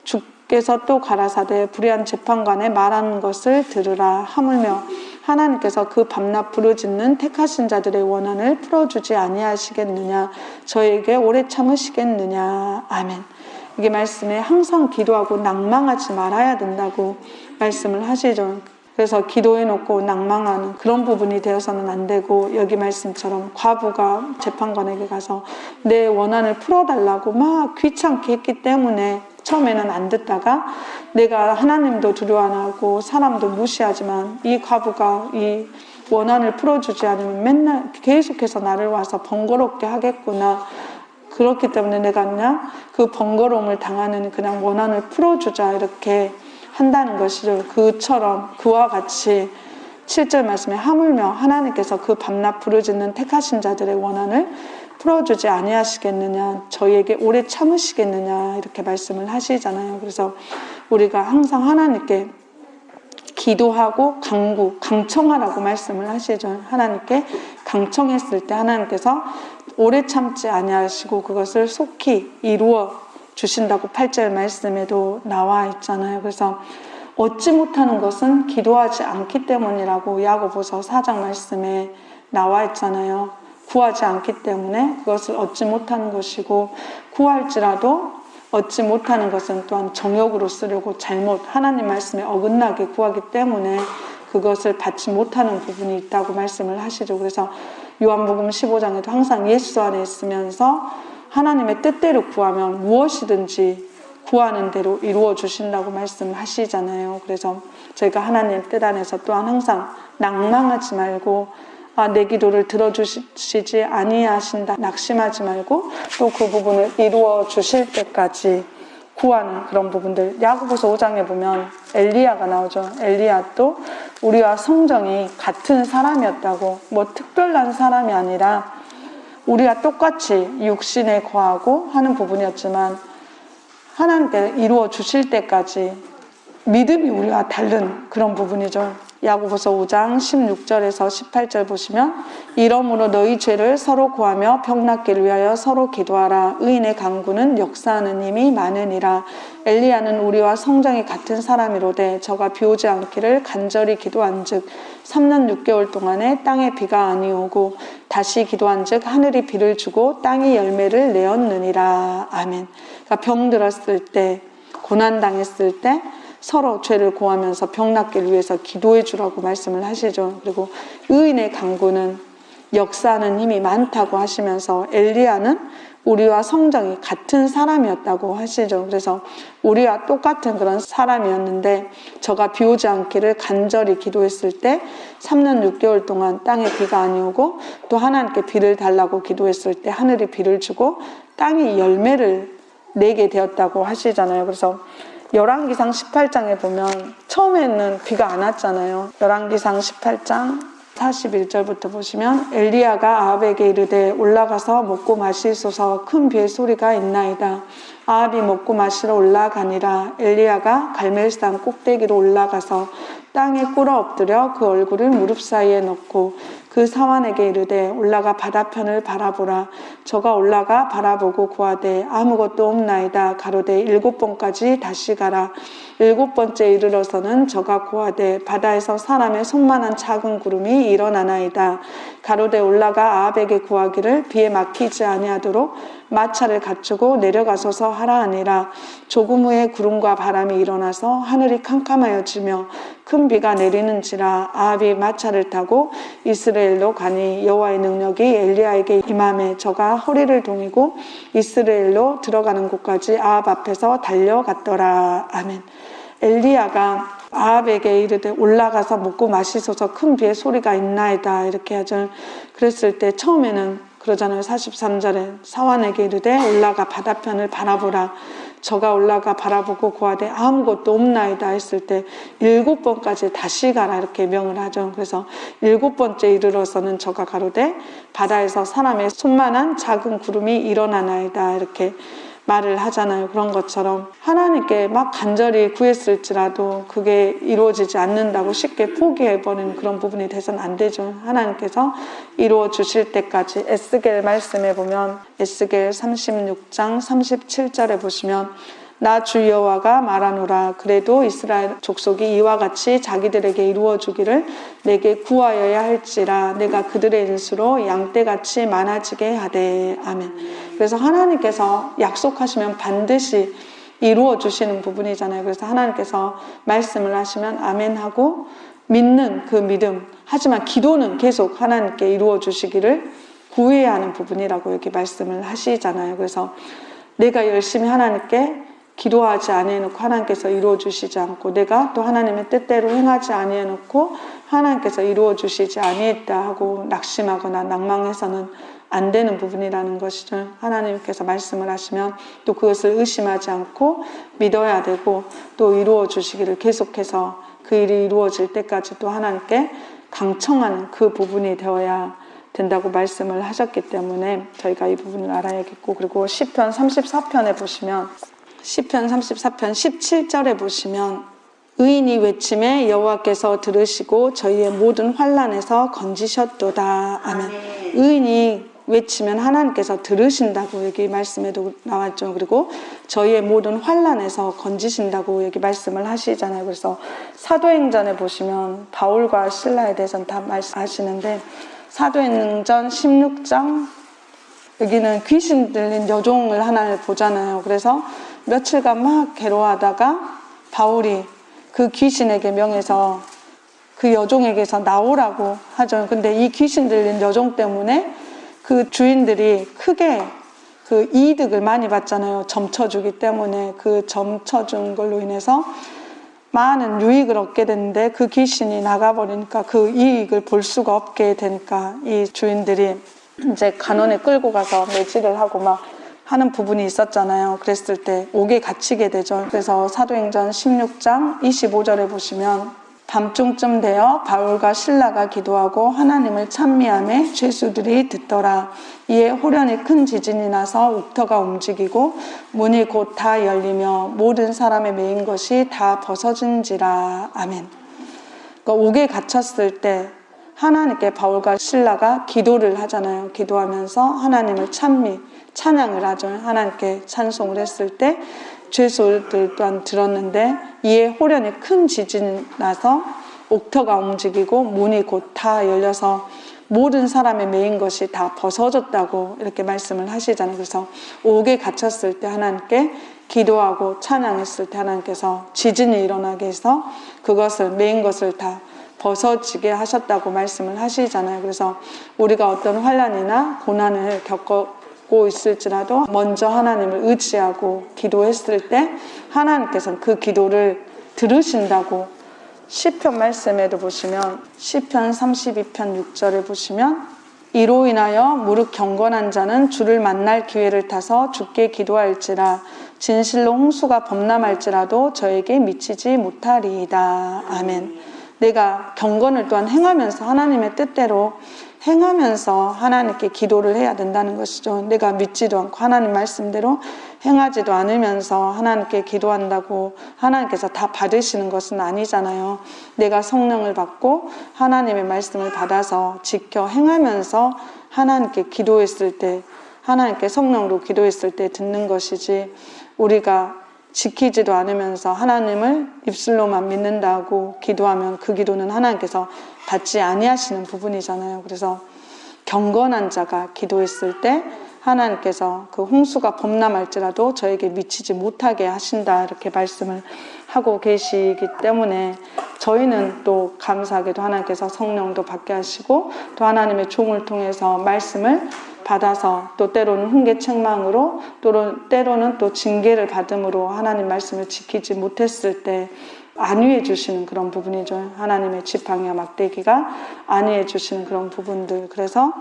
주께서 또 가라사대 불의한 재판관에 말하는 것을 들으라. 하물며 하나님께서 그 밤낮 부르짖는 택하신 자들의 원한을 풀어주지 아니하시겠느냐. 저에게 오래 참으시겠느냐. 아멘. 이게 말씀에 항상 기도하고 낭망하지 말아야 된다고 말씀을 하시죠. 그래서 기도해놓고 낭망하는 그런 부분이 되어서는 안 되고, 여기 말씀처럼 과부가 재판관에게 가서 내 원한을 풀어달라고 막 귀찮게 했기 때문에 처음에는 안 듣다가 내가 하나님도 두려워 안 하고 사람도 무시하지만 이 과부가 이 원한을 풀어주지 않으면 맨날 계속해서 나를 와서 번거롭게 하겠구나. 그렇기 때문에 내가 그냥 그 번거로움을 당하는 그냥 원한을 풀어주자 이렇게 한다는 것이죠. 그처럼 그와 같이 7절 말씀에 하물며 하나님께서 그 밤낮 부르짖는 택하신 자들의 원한을 풀어주지 아니하시겠느냐, 저희에게 오래 참으시겠느냐 이렇게 말씀을 하시잖아요. 그래서 우리가 항상 하나님께 기도하고 강청하라고 말씀을 하시죠. 하나님께 강청했을 때 하나님께서 오래 참지 아니하시고 그것을 속히 이루어 주신다고 8절 말씀에도 나와 있잖아요. 그래서 얻지 못하는 것은 기도하지 않기 때문이라고 야고보서 4장 말씀에 나와 있잖아요. 구하지 않기 때문에 그것을 얻지 못하는 것이고, 구할지라도 얻지 못하는 것은 또한 정욕으로 쓰려고 잘못 하나님 말씀에 어긋나게 구하기 때문에 그것을 받지 못하는 부분이 있다고 말씀을 하시죠. 그래서 요한복음 15장에도 항상 예수 안에 있으면서 하나님의 뜻대로 구하면 무엇이든지 구하는 대로 이루어 주신다고 말씀을 하시잖아요. 그래서 저희가 하나님 뜻 안에서 또한 항상 낭망하지 말고 내 기도를 들어주시지 아니하신다 낙심하지 말고 또 그 부분을 이루어 주실 때까지 구하는 그런 부분들. 야고보서 5장에 보면 엘리야가 나오죠. 엘리야도 우리와 성정이 같은 사람이었다고, 뭐 특별한 사람이 아니라 우리가 똑같이 육신에 거하고 하는 부분이었지만 하나님께 이루어 주실 때까지 믿음이 우리와 다른 그런 부분이죠. 야고보서 5장 16절에서 18절 보시면 이러므로 너희 죄를 서로 구하며 병낫기를 위하여 서로 기도하라. 의인의 간구는 역사하는 힘이 많으니라. 엘리야는 우리와 성정이 같은 사람이로되 저가 비 오지 않기를 간절히 기도한즉 3년 6개월 동안에 땅에 비가 아니오고 다시 기도한즉 하늘이 비를 주고 땅이 열매를 내었느니라. 아멘. 그러니까 병 들었을 때, 고난 당했을 때 서로 죄를 고하면서 병낫기를 위해서 기도해 주라고 말씀을 하시죠. 그리고 의인의 간구는 역사하는 힘이 많다고 하시면서 엘리야는 우리와 성정이 같은 사람이었다고 하시죠. 그래서 우리와 똑같은 그런 사람이었는데 저가 비 오지 않기를 간절히 기도했을 때 3년 6개월 동안 땅에 비가 아니오고 또 하나님께 비를 달라고 기도했을 때 하늘이 비를 주고 땅이 열매를 내게 되었다고 하시잖아요. 그래서 열왕기상 18장에 보면 처음에는 비가 안 왔잖아요. 열왕기상 18장 41절부터 보시면 엘리야가 아합에게 이르되 올라가서 먹고 마시소서 큰 비의 소리가 있나이다. 아합이 먹고 마시러 올라가니라. 엘리야가 갈멜산 꼭대기로 올라가서 땅에 꿇어 엎드려 그 얼굴을 무릎 사이에 넣고 그 사환에게 이르되 올라가 바다편을 바라보라. 저가 올라가 바라보고 구하되 아무것도 없나이다. 가로되 7번까지 다시 가라. 7번째 이르러서는 저가 구하되 바다에서 사람의 손만한 작은 구름이 일어나나이다. 가로되 올라가 아합에게 구하기를 비에 막히지 아니하도록 마차를 갖추고 내려가소서 하라 하니라. 조금 후에 구름과 바람이 일어나서 하늘이 캄캄하여지며 큰 비가 내리는지라. 아합이 마차를 타고 이스라엘로 가니 여호와의 능력이 엘리야에게 임함에 저가 허리를 동이고 이스라엘로 들어가는 곳까지 아합 앞에서 달려갔더라. 아멘. 엘리야가 아합에게 이르되 올라가서 먹고 마시소서 큰 비의 소리가 있나이다 이렇게 하죠. 그랬을 때 처음에는 그러잖아요. 43절에 사환에게 이르되 올라가 바다편을 바라보라. 저가 올라가 바라보고 고하되 아무것도 없나이다 했을 때 7번까지 다시 가라 이렇게 명을 하죠. 그래서 7번째 이르러서는 저가 가로되 바다에서 사람의 손만한 작은 구름이 일어나나이다 이렇게 말을 하잖아요. 그런 것처럼 하나님께 막 간절히 구했을지라도 그게 이루어지지 않는다고 쉽게 포기해버리는 그런 부분이 돼서는 안 되죠. 하나님께서 이루어 주실 때까지 에스겔 말씀에 보면 에스겔 36장 37절에 보시면 나 주 여호와가 말하노라 그래도 이스라엘 족속이 이와 같이 자기들에게 이루어주기를 내게 구하여야 할지라 내가 그들의 인수로 양떼같이 많아지게 하되 아멘. 그래서 하나님께서 약속하시면 반드시 이루어 주시는 부분이잖아요. 그래서 하나님께서 말씀을 하시면 아멘 하고 믿는 그 믿음, 하지만 기도는 계속 하나님께 이루어 주시기를 구해야 하는 부분이라고 이렇게 말씀을 하시잖아요. 그래서 내가 열심히 하나님께 기도하지 아니해놓고 하나님께서 이루어 주시지 않고 내가 또 하나님의 뜻대로 행하지 아니해놓고 하나님께서 이루어 주시지 아니했다 하고 낙심하거나 낭망해서는 안 되는 부분이라는 것이죠. 하나님께서 말씀을 하시면 또 그것을 의심하지 않고 믿어야 되고 또 이루어 주시기를 계속해서 그 일이 이루어질 때까지 또 하나님께 강청하는 그 부분이 되어야 된다고 말씀을 하셨기 때문에 저희가 이 부분을 알아야겠고, 그리고 시편 34편에 보시면 시편 34편 17절에 보시면 의인이 외침에 여호와께서 들으시고 저희의 모든 환난에서 건지셨도다. 아멘. 의인이 외치면 하나님께서 들으신다고 여기 말씀에도 나왔죠. 그리고 저희의 모든 환난에서 건지신다고 여기 말씀을 하시잖아요. 그래서 사도행전에 보시면 바울과 실라에 대해서는 다 말씀하시는데 사도행전 16장 여기는 귀신 들린 여종을 하나를 보잖아요. 그래서 며칠간 막 괴로워하다가 바울이 그 귀신에게 명해서 그 여종에게서 나오라고 하죠. 근데 이 귀신 들린 여종 때문에 그 주인들이 크게 그 이득을 많이 받잖아요. 점쳐주기 때문에 그 점쳐준 걸로 인해서 많은 유익을 얻게 됐는데 그 귀신이 나가버리니까 그 이익을 볼 수가 없게 되니까 이 주인들이 이제 간원에 끌고 가서 매질을 하고 막 하는 부분이 있었잖아요. 그랬을 때 옥에 갇히게 되죠. 그래서 사도행전 16장 25절에 보시면 밤중쯤 되어 바울과 실라가 기도하고 하나님을 찬미하며 죄수들이 듣더라. 이에 호련히 큰 지진이 나서 옥터가 움직이고 문이 곧 다 열리며 모든 사람의 매인 것이 다 벗어진지라. 아멘. 그러니까 옥에 갇혔을 때 하나님께 바울과 실라가 기도를 하잖아요. 기도하면서 하나님을 찬양을 하죠. 하나님께 찬송을 했을 때 죄수들 또한 들었는데 이에 호련히 큰 지진이 나서 옥터가 움직이고 문이 곧 다 열려서 모든 사람의 매인 것이 다 벗어졌다고 이렇게 말씀을 하시잖아요. 그래서 옥에 갇혔을 때 하나님께 기도하고 찬양했을 때 하나님께서 지진이 일어나게 해서 그것을 매인 것을 다 벗어지게 하셨다고 말씀을 하시잖아요. 그래서 우리가 어떤 환난이나 고난을 겪고 있을지라도 먼저 하나님을 의지하고 기도했을 때 하나님께서는 그 기도를 들으신다고 시편 말씀에도 보시면 시편 32편 6절에 보시면 이로 인하여 무릇 경건한 자는 주를 만날 기회를 타서 주께 기도할지라 진실로 홍수가 범람할지라도 저에게 미치지 못하리이다. 아멘. 내가 경건을 또한 행하면서 하나님의 뜻대로 행하면서 하나님께 기도를 해야 된다는 것이죠. 내가 믿지도 않고 하나님 말씀대로 행하지도 않으면서 하나님께 기도한다고 하나님께서 다 받으시는 것은 아니잖아요. 내가 성령을 받고 하나님의 말씀을 받아서 지켜 행하면서 하나님께 기도했을 때, 하나님께 성령으로 기도했을 때 듣는 것이지, 우리가 지키지도 않으면서 하나님을 입술로만 믿는다고 기도하면 그 기도는 하나님께서 받지 아니하시는 부분이잖아요. 그래서 경건한 자가 기도했을 때 하나님께서 그 홍수가 범람할지라도 저에게 미치지 못하게 하신다 이렇게 말씀을 하고 계시기 때문에 저희는 또 감사하게도 하나님께서 성령도 받게 하시고 또 하나님의 종을 통해서 말씀을 받아서 또 때로는 훈계책망으로 또 때로는 또 징계를 받음으로 하나님 말씀을 지키지 못했을 때 안위해 주시는 그런 부분이죠. 하나님의 지팡이와 막대기가 안위해 주시는 그런 부분들. 그래서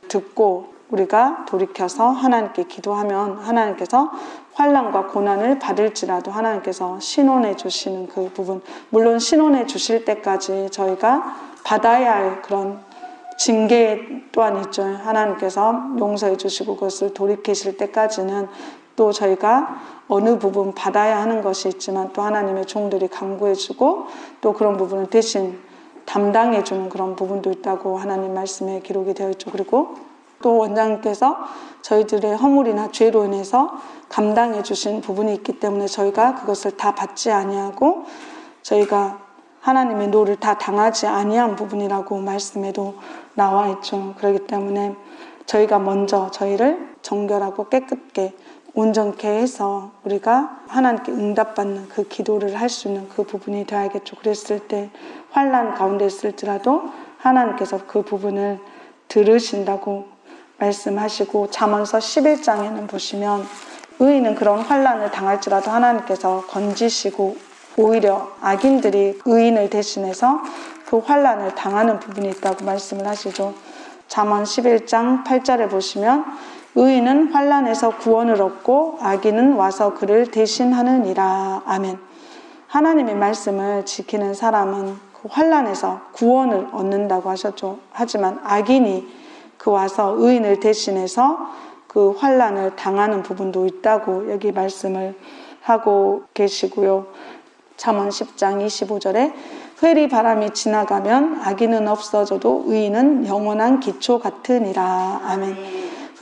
듣고 우리가 돌이켜서 하나님께 기도하면 하나님께서 환난과 고난을 받을지라도 하나님께서 신원해 주시는 그 부분, 물론 신원해 주실 때까지 저희가 받아야 할 그런 징계 또한 있죠. 하나님께서 용서해 주시고 그것을 돌이키실 때까지는 또 저희가 어느 부분 받아야 하는 것이 있지만 또 하나님의 종들이 간구해 주고 또 그런 부분을 대신 담당해 주는 그런 부분도 있다고 하나님 말씀에 기록이 되어 있죠. 그리고 또 원장님께서 저희들의 허물이나 죄로 인해서 감당해 주신 부분이 있기 때문에 저희가 그것을 다 받지 아니하고 저희가 하나님의 노를 다 당하지 아니한 부분이라고 말씀에도 나와 있죠. 그렇기 때문에 저희가 먼저 저희를 정결하고 깨끗게 온전케 해서 우리가 하나님께 응답받는 그 기도를 할 수 있는 그 부분이 되어야겠죠. 그랬을 때 환난 가운데 있을지라도 하나님께서 그 부분을 들으신다고 말씀하시고 잠언서 11장에는 보시면 의인은 그런 환난을 당할지라도 하나님께서 건지시고 오히려 악인들이 의인을 대신해서 그 환난을 당하는 부분이 있다고 말씀을 하시죠. 잠언 11장 8절에 보시면 의인은 환난에서 구원을 얻고 악인은 와서 그를 대신하느니라. 아멘. 하나님의 말씀을 지키는 사람은 그 환난에서 구원을 얻는다고 하셨죠. 하지만 악인이 그 와서 의인을 대신해서 그 환난을 당하는 부분도 있다고 여기 말씀을 하고 계시고요. 잠언 10장 25절에 회리 바람이 지나가면 악인은 없어져도 의인은 영원한 기초 같으니라. 아멘.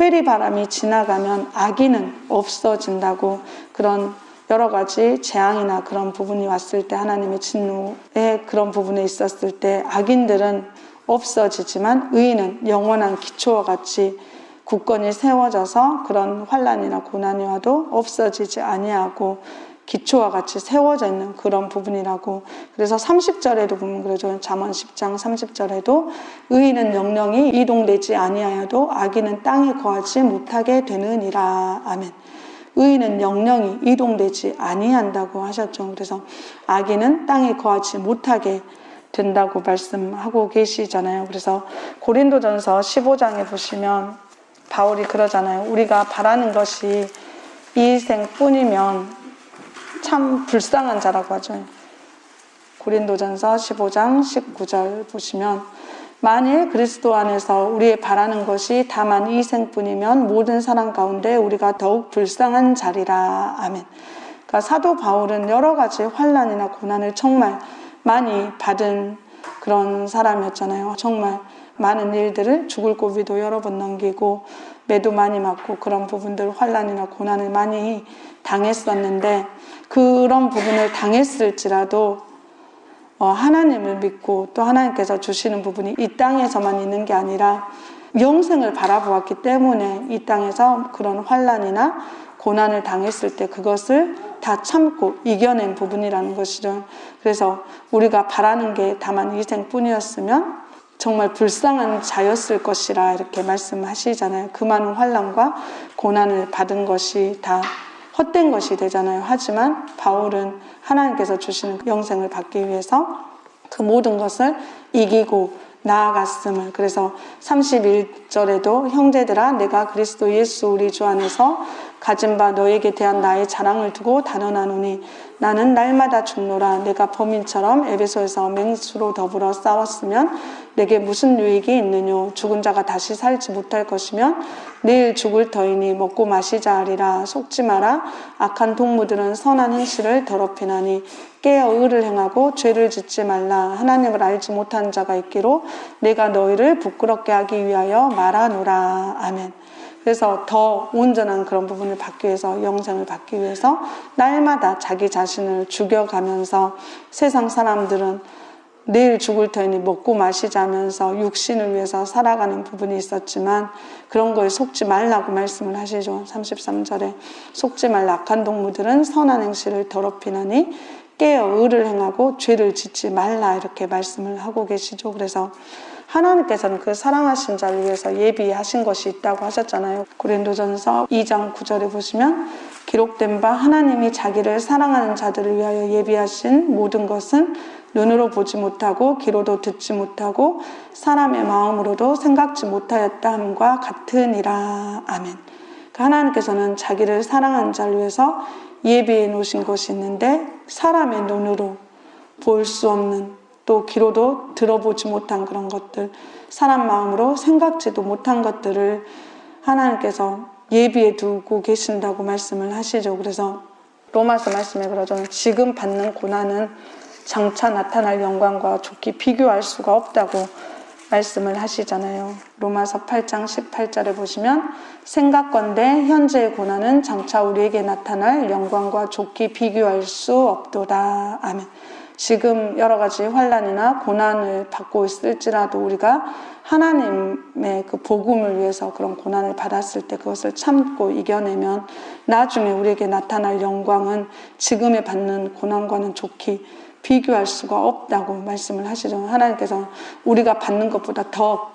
회리 바람이 지나가면 악인은 없어진다고 그런 여러 가지 재앙이나 그런 부분이 왔을 때 하나님의 진노의 그런 부분에 있었을 때 악인들은 없어지지만 의인은 영원한 기초와 같이 굳건히 세워져서 그런 환난이나 고난이 와도 없어지지 아니하고 기초와 같이 세워져 있는 그런 부분이라고. 그래서 30절에도 보면 그러죠. 잠언 10장 30절에도 의인은 영영이 이동되지 아니하여도 악인은 땅에 거하지 못하게 되느니라. 아멘. 의인은 영영이 이동되지 아니한다고 하셨죠. 그래서 악인은 땅에 거하지 못하게 된다고 말씀하고 계시잖아요. 그래서 고린도전서 15장에 보시면 바울이 그러잖아요. 우리가 바라는 것이 이 생뿐이면 참 불쌍한 자라고 하죠. 고린도전서 15장 19절 보시면 만일 그리스도 안에서 우리의 바라는 것이 다만 이 생뿐이면 모든 사람 가운데 우리가 더욱 불쌍한 자리라. 아멘. 그러니까 사도 바울은 여러 가지 환난이나 고난을 정말 많이 받은 그런 사람이었잖아요. 정말 많은 일들을 죽을 고비도 여러 번 넘기고 매도 많이 맞고 그런 부분들 환난이나 고난을 많이 당했었는데 그런 부분을 당했을지라도 하나님을 믿고 또 하나님께서 주시는 부분이 이 땅에서만 있는 게 아니라 영생을 바라보았기 때문에 이 땅에서 그런 환난이나 고난을 당했을 때 그것을 다 참고 이겨낸 부분이라는 것이죠. 그래서 우리가 바라는 게 다만 이 생뿐이었으면 정말 불쌍한 자였을 것이라 이렇게 말씀하시잖아요. 그 많은 환난과 고난을 받은 것이 다 헛된 것이 되잖아요. 하지만 바울은 하나님께서 주시는 영생을 받기 위해서 그 모든 것을 이기고 나아갔음을. 그래서 31절에도 형제들아 내가 그리스도 예수 우리 주 안에서 가진 바 너에게 대한 나의 자랑을 두고 단언하노니 나는 날마다 죽노라. 내가 범인처럼 에베소에서 맹수로 더불어 싸웠으면 내게 무슨 유익이 있느뇨. 죽은 자가 다시 살지 못할 것이면 내일 죽을 터이니 먹고 마시자 하리라. 속지 마라. 악한 동무들은 선한 행실을 더럽히나니 깨어 의를 행하고 죄를 짓지 말라. 하나님을 알지 못한 자가 있기로 내가 너희를 부끄럽게 하기 위하여 말하노라. 아멘. 그래서 더 온전한 그런 부분을 받기 위해서 영생을 받기 위해서 날마다 자기 자신을 죽여가면서 세상 사람들은 내일 죽을 터이니 먹고 마시자면서 육신을 위해서 살아가는 부분이 있었지만 그런 거에 속지 말라고 말씀을 하시죠. 33절에 속지 말라. 악한 동무들은 선한 행실을 더럽히나니 깨어 의를 행하고 죄를 짓지 말라 이렇게 말씀을 하고 계시죠. 그래서 하나님께서는 그 사랑하신 자를 위해서 예비하신 것이 있다고 하셨잖아요. 고린도전서 2장 9절에 보시면 기록된 바 하나님이 자기를 사랑하는 자들을 위하여 예비하신 모든 것은 눈으로 보지 못하고 귀로도 듣지 못하고 사람의 마음으로도 생각지 못하였다 함과 같으니라. 아멘. 하나님께서는 자기를 사랑하는 자를 위해서 예비해 놓으신 것이 있는데 사람의 눈으로 볼 수 없는, 또 귀로도 들어보지 못한 그런 것들, 사람 마음으로 생각지도 못한 것들을 하나님께서 예비해 두고 계신다고 말씀을 하시죠. 그래서 로마서 말씀에 그러죠. 지금 받는 고난은 장차 나타날 영광과 좋게 비교할 수가 없다고 말씀을 하시잖아요. 로마서 8장 18절에 보시면 생각건대 현재의 고난은 장차 우리에게 나타날 영광과 좋게 비교할 수 없도다. 아멘. 지금 여러 가지 환난이나 고난을 받고 있을지라도 우리가 하나님의 그 복음을 위해서 그런 고난을 받았을 때 그것을 참고 이겨내면 나중에 우리에게 나타날 영광은 지금에 받는 고난과는 좋게 비교할 수가 없다고 말씀을 하시죠. 하나님께서 우리가 받는 것보다 더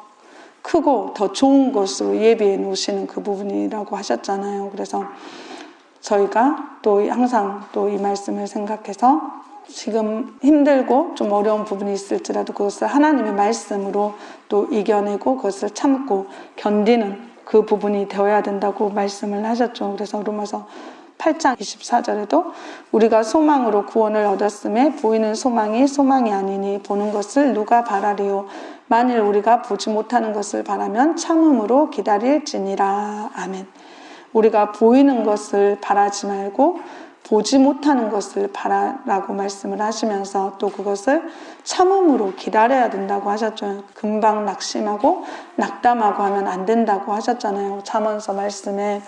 크고 더 좋은 것으로 예비해 놓으시는 그 부분이라고 하셨잖아요. 그래서 저희가 또 항상 또 이 말씀을 생각해서 지금 힘들고 좀 어려운 부분이 있을지라도 그것을 하나님의 말씀으로 또 이겨내고 그것을 참고 견디는 그 부분이 되어야 된다고 말씀을 하셨죠. 그래서 로마서 8장 24절에도 우리가 소망으로 구원을 얻었음에 보이는 소망이 소망이 아니니 보는 것을 누가 바라리요. 만일 우리가 보지 못하는 것을 바라면 참음으로 기다릴지니라. 아멘. 우리가 보이는 것을 바라지 말고 보지 못하는 것을 바라라고 말씀을 하시면서 또 그것을 참음으로 기다려야 된다고 하셨죠. 금방 낙심하고 낙담하고 하면 안 된다고 하셨잖아요. 잠언서 말씀에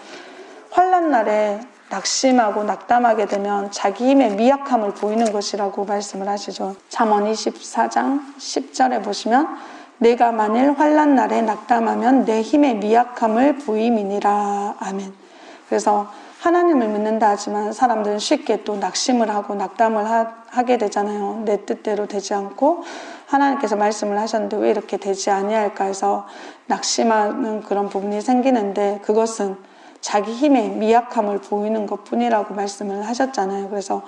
환난 날에 낙심하고 낙담하게 되면 자기 힘의 미약함을 보이는 것이라고 말씀을 하시죠. 잠언 24장 10절에 보시면 내가 만일 환난 날에 낙담하면 내 힘의 미약함을 보임이니라. 아멘. 그래서 하나님을 믿는다 하지만 사람들은 쉽게 또 낙심을 하고 낙담을 하게 되잖아요. 내 뜻대로 되지 않고 하나님께서 말씀을 하셨는데 왜 이렇게 되지 아니할까 해서 낙심하는 그런 부분이 생기는데 그것은 자기 힘의 미약함을 보이는 것뿐이라고 말씀을 하셨잖아요. 그래서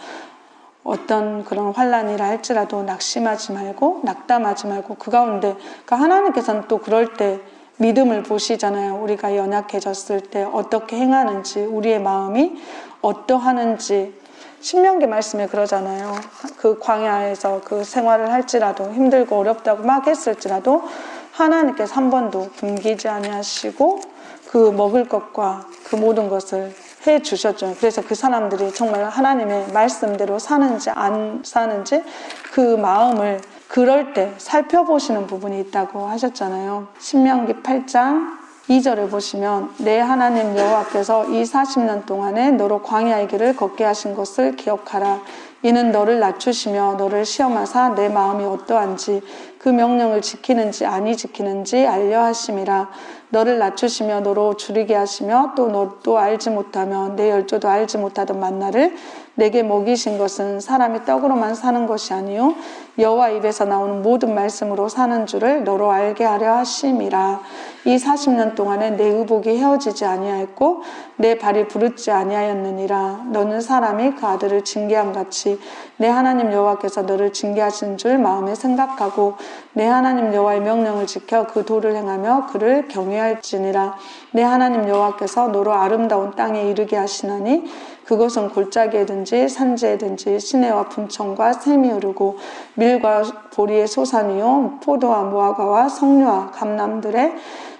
어떤 그런 환난이라 할지라도 낙심하지 말고 낙담하지 말고 그 가운데 그러니까 하나님께서는 또 그럴 때 믿음을 보시잖아요. 우리가 연약해졌을 때 어떻게 행하는지 우리의 마음이 어떠하는지 신명기 말씀에 그러잖아요. 그 광야에서 그 생활을 할지라도 힘들고 어렵다고 막 했을지라도 하나님께서 한 번도 굶기지 아니하시고 그 먹을 것과 그 모든 것을 해 주셨죠. 그래서 그 사람들이 정말 하나님의 말씀대로 사는지 안 사는지 그 마음을 그럴 때 살펴보시는 부분이 있다고 하셨잖아요. 신명기 8장 2절을 보시면 내 하나님 여호와께서 이 40년 동안에 너로 광야의 길을 걷게 하신 것을 기억하라. 이는 너를 낮추시며 너를 시험하사 내 마음이 어떠한지 그 명령을 지키는지 아니 지키는지 알려 하심이라. 너를 낮추시며 너로 줄이게 하시며 또 너도 알지 못하며 내 열조도 알지 못하던 만나를 내게 먹이신 것은 사람이 떡으로만 사는 것이 아니요 여호와 입에서 나오는 모든 말씀으로 사는 줄을 너로 알게 하려 하심이라. 이 40년 동안에 내 의복이 헤어지지 아니하였고 내 발이 부르지 아니하였느니라. 너는 사람이 그 아들을 징계함 같이 내 하나님 여호와께서 너를 징계하신 줄 마음에 생각하고 내 하나님 여호와의 명령을 지켜 그 도를 행하며 그를 경외할지니라. 내 하나님 여호와께서 너로 아름다운 땅에 이르게 하시나니 그것은 골짜기에든지 산지에든지 시내와 분청과 샘이 흐르고 밀과 보리의 소산이요 포도와 무화과와 석류와 감람들의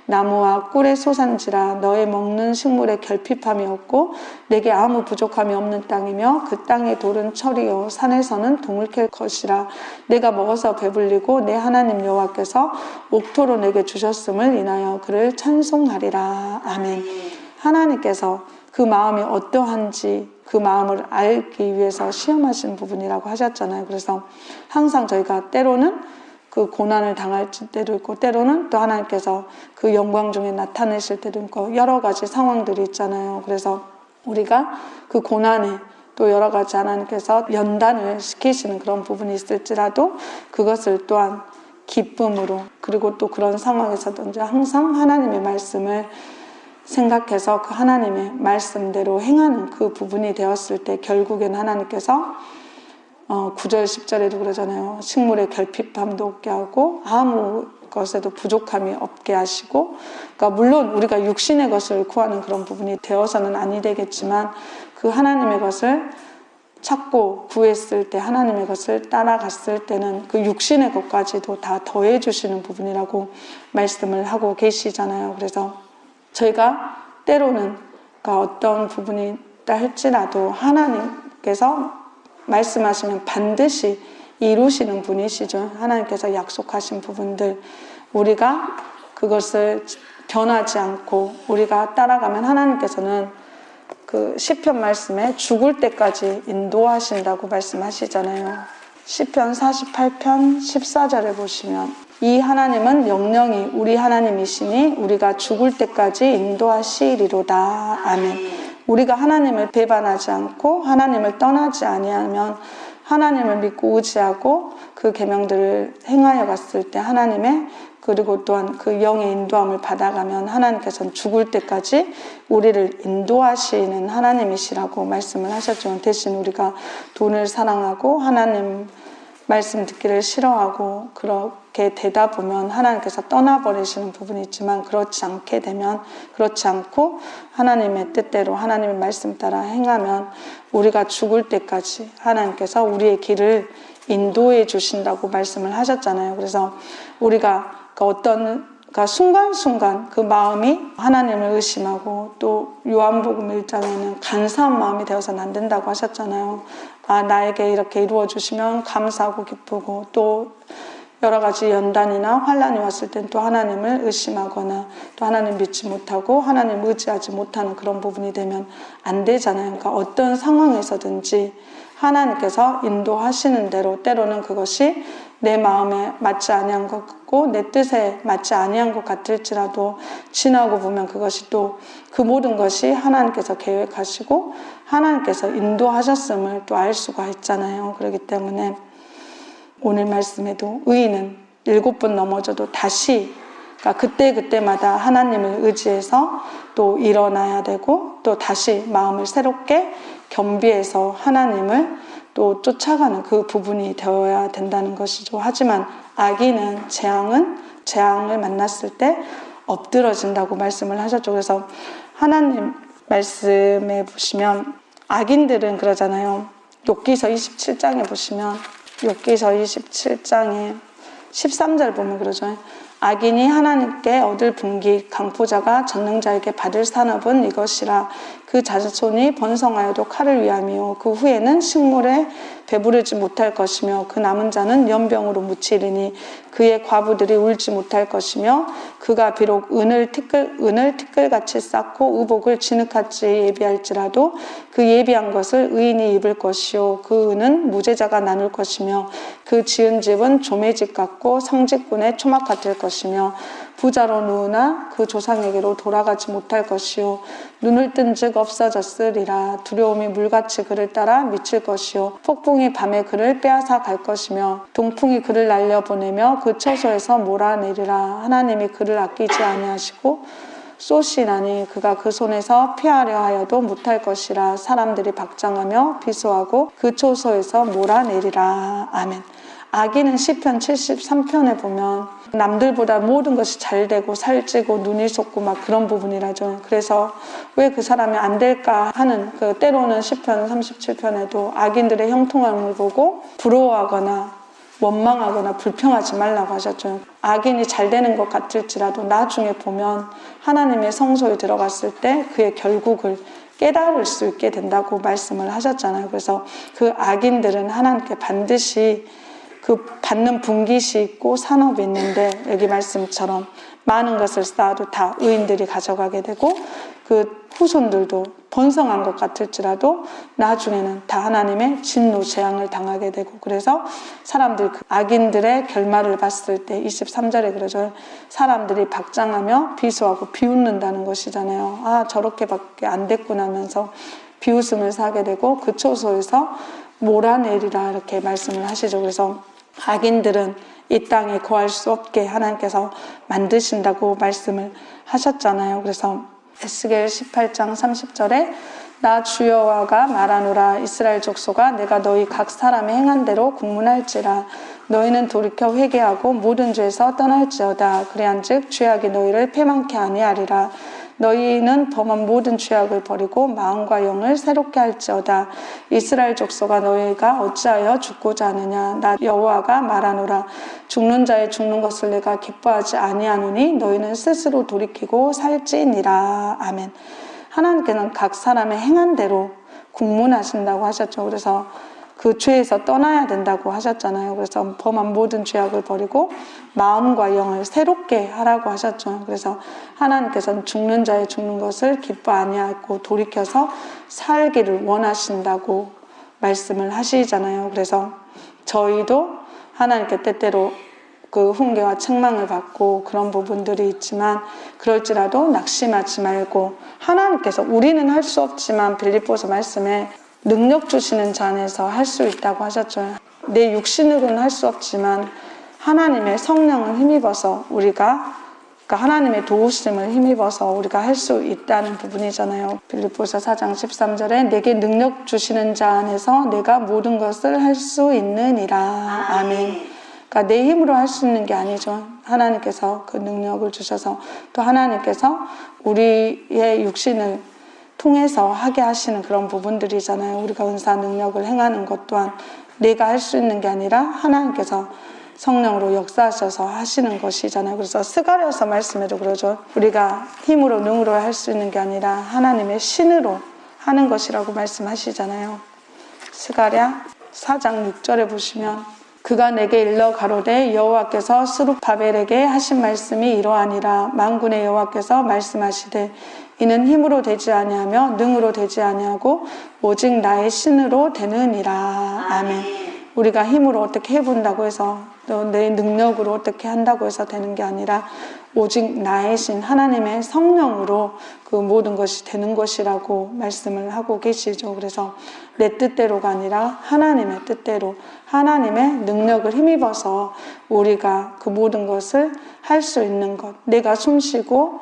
나무와 꿀의 소산지라. 너의 먹는 식물의 결핍함이 없고 내게 아무 부족함이 없는 땅이며 그 땅의 돌은 철이요 산에서는 동을 캘 것이라. 내가 먹어서 배불리고 내 하나님 여호와께서 옥토로 내게 주셨음을 인하여 그를 찬송하리라. 아멘. 하나님께서 그 마음이 어떠한지 그 마음을 알기 위해서 시험하신 부분이라고 하셨잖아요. 그래서 항상 저희가 때로는 그 고난을 당할 때도 있고 때로는 또 하나님께서 그 영광 중에 나타내실 때도 있고 여러 가지 상황들이 있잖아요. 그래서 우리가 그 고난에 또 여러 가지 하나님께서 연단을 시키시는 그런 부분이 있을지라도 그것을 또한 기쁨으로 그리고 또 그런 상황에서든지 항상 하나님의 말씀을 생각해서 그 하나님의 말씀대로 행하는 그 부분이 되었을 때 결국엔 하나님께서 9절 10절에도 그러잖아요. 식물의 결핍함도 없게 하고 아무 것에도 부족함이 없게 하시고, 그러니까 물론 우리가 육신의 것을 구하는 그런 부분이 되어서는 아니 되겠지만 그 하나님의 것을 찾고 구했을 때, 하나님의 것을 따라갔을 때는 그 육신의 것까지도 다 더해 주시는 부분이라고 말씀을 하고 계시잖아요. 그래서 저희가 때로는 그러니까 어떤 부분이 있다 할지라도 하나님께서 말씀하시면 반드시 이루시는 분이시죠. 하나님께서 약속하신 부분들, 우리가 그것을 변하지 않고 우리가 따라가면 하나님께서는 그 시편 말씀에 죽을 때까지 인도하신다고 말씀하시잖아요. 시편 48편 14절에 보시면 이 하나님은 영영이 우리 하나님이시니 우리가 죽을 때까지 인도하시리로다. 아멘. 우리가 하나님을 배반하지 않고 하나님을 떠나지 아니하면, 하나님을 믿고 의지하고 그 계명들을 행하여 갔을 때 하나님의, 그리고 또한 그 영의 인도함을 받아가면 하나님께서는 죽을 때까지 우리를 인도하시는 하나님이시라고 말씀을 하셨죠. 대신 우리가 돈을 사랑하고 하나님 말씀 듣기를 싫어하고 그렇게 되다 보면 하나님께서 떠나버리시는 부분이 있지만, 그렇지 않게 되면, 그렇지 않고 하나님의 뜻대로 하나님의 말씀 따라 행하면 우리가 죽을 때까지 하나님께서 우리의 길을 인도해 주신다고 말씀을 하셨잖아요. 그래서 우리가 그러니까 순간순간 그 마음이 하나님을 의심하고, 또 요한복음 1장에는 간사한 마음이 되어서는 안 된다고 하셨잖아요. 나에게 이렇게 이루어 주시면 감사하고 기쁘고, 또 여러 가지 연단이나 환란이 왔을 땐 또 하나님을 의심하거나 또 하나님 믿지 못하고 하나님 의지하지 못하는 그런 부분이 되면 안 되잖아요. 그러니까 어떤 상황에서든지 하나님께서 인도하시는 대로, 때로는 그것이 내 마음에 맞지 아니한 것 같고 내 뜻에 맞지 아니한 것 같을지라도 지나고 보면 그것이 또 그 모든 것이 하나님께서 계획하시고 하나님께서 인도하셨음을 또 알 수가 있잖아요. 그렇기 때문에 오늘 말씀에도 의인은 7번 넘어져도 다시, 그러니까 그때마다 하나님을 의지해서 또 일어나야 되고, 또 다시 마음을 새롭게 겸비해서 하나님을 또 쫓아가는 그 부분이 되어야 된다는 것이죠. 하지만 악인은 재앙을 만났을 때 엎드러진다고 말씀을 하셨죠. 그래서 하나님 말씀에 보시면 악인들은 그러잖아요. 욥기서 27장에 보시면, 욥기서 27장에 13절 보면 그러죠. 악인이 하나님께 얻을 분깃, 강포자가 전능자에게 받을 산업은 이것이라. 그 자손이 번성하여도 칼을 위함이요 그 후에는 식물에 배부르지 못할 것이며 그 남은 자는 연병으로 묻히리니 그의 과부들이 울지 못할 것이며 그가 비록 은을 티끌같이 쌓고 의복을 진흙같이 예비할지라도 그 예비한 것을 의인이 입을 것이요 그 은은 무죄자가 나눌 것이며 그 지은 집은 조매집 같고 성직군의 초막 같을 것이며 부자로 누우나 그 조상에게로 돌아가지 못할 것이요 눈을 뜬 즉 없어졌으리라. 두려움이 물같이 그를 따라 미칠 것이요 폭풍이 밤에 그를 빼앗아 갈 것이며 동풍이 그를 날려보내며 그 처소에서 몰아내리라. 하나님이 그를 아끼지 아니하시고 쏘시나니 그가 그 손에서 피하려 하여도 못할 것이라. 사람들이 박장하며 비소하고 그 처소에서 몰아내리라. 아멘. 악인은 시편 73편에 보면 남들보다 모든 것이 잘 되고 살찌고 눈이 솟고 막 그런 부분이라죠. 그래서 왜 그 사람이 안 될까 하는, 그 때로는 시편 37편에도 악인들의 형통함을 보고 부러워하거나 원망하거나 불평하지 말라고 하셨죠. 악인이 잘 되는 것 같을지라도 나중에 보면 하나님의 성소에 들어갔을 때 그의 결국을 깨달을 수 있게 된다고 말씀을 하셨잖아요. 그래서 그 악인들은 하나님께 반드시 그 받는 분깃이 있고 산업이 있는데, 여기 말씀처럼 많은 것을 쌓아도 다 의인들이 가져가게 되고 그 후손들도 번성한 것 같을지라도 나중에는 다 하나님의 진노 재앙을 당하게 되고, 그래서 사람들 그 악인들의 결말을 봤을 때 23절에 그러죠. 사람들이 박장하며 비소하고 비웃는다는 것이잖아요. 저렇게밖에 안 됐구나 하면서 비웃음을 사게 되고 그 처소에서 몰아내리라 이렇게 말씀을 하시죠. 그래서 악인들은 이 땅에 거할 수 없게 하나님께서 만드신다고 말씀을 하셨잖아요. 그래서 에스겔 18장 30절에 나 주여와가 말하노라. 이스라엘 족속아 내가 너희 각 사람의 행한 대로 국문할지라. 너희는 돌이켜 회개하고 모든 죄에서 떠날지어다. 그리한즉 죄악이 너희를 패망케 아니하리라. 너희는 범한 모든 죄악을 버리고 마음과 영을 새롭게 할지어다. 이스라엘 족속아 너희가 어찌하여 죽고자 하느냐. 나 여호와가 말하노라. 죽는 자의 죽는 것을 내가 기뻐하지 아니하노니 너희는 스스로 돌이키고 살지니라. 아멘. 하나님께는 각 사람의 행한 대로 국문하신다고 하셨죠. 그래서 그 죄에서 떠나야 된다고 하셨잖아요. 그래서 범한 모든 죄악을 버리고 마음과 영을 새롭게 하라고 하셨죠. 그래서 하나님께서는 죽는 자의 죽는 것을 기뻐 아니하고 돌이켜서 살기를 원하신다고 말씀을 하시잖아요. 그래서 저희도 하나님께 때때로 그 훈계와 책망을 받고 그런 부분들이 있지만 그럴지라도 낙심하지 말고 하나님께서 우리는 할 수 없지만 빌립보서 말씀에 능력 주시는 자 안에서 할 수 있다고 하셨죠. 내 육신으로는 할 수 없지만 하나님의 성령을 힘입어서 우리가 그러니까 하나님의 도우심을 힘입어서 우리가 할 수 있다는 부분이잖아요. 빌립보서 4장 13절에 내게 능력 주시는 자 안에서 내가 모든 것을 할 수 있느니라. 아멘. 그러니까 내 힘으로 할 수 있는 게 아니죠. 하나님께서 그 능력을 주셔서 또 하나님께서 우리의 육신을 통해서 하게 하시는 그런 부분들이잖아요. 우리가 은사 능력을 행하는 것 또한 내가 할 수 있는 게 아니라 하나님께서 성령으로 역사하셔서 하시는 것이잖아요. 그래서 스가랴서 말씀에도 그러죠. 우리가 힘으로 능으로 할 수 있는 게 아니라 하나님의 신으로 하는 것이라고 말씀하시잖아요. 스가랴 4장 6절에 보시면 그가 내게 일러 가로되 여호와께서 스룹바벨에게 하신 말씀이 이러하니라. 만군의 여호와께서 말씀하시되 이는 힘으로 되지 아니하며 능으로 되지 아니하고 오직 나의 신으로 되느니라. 아멘. 우리가 힘으로 어떻게 해본다고 해서 또 내 능력으로 어떻게 한다고 해서 되는 게 아니라 오직 나의 신 하나님의 성령으로 그 모든 것이 되는 것이라고 말씀을 하고 계시죠. 그래서 내 뜻대로가 아니라 하나님의 뜻대로 하나님의 능력을 힘입어서 우리가 그 모든 것을 할 수 있는 것, 내가 숨쉬고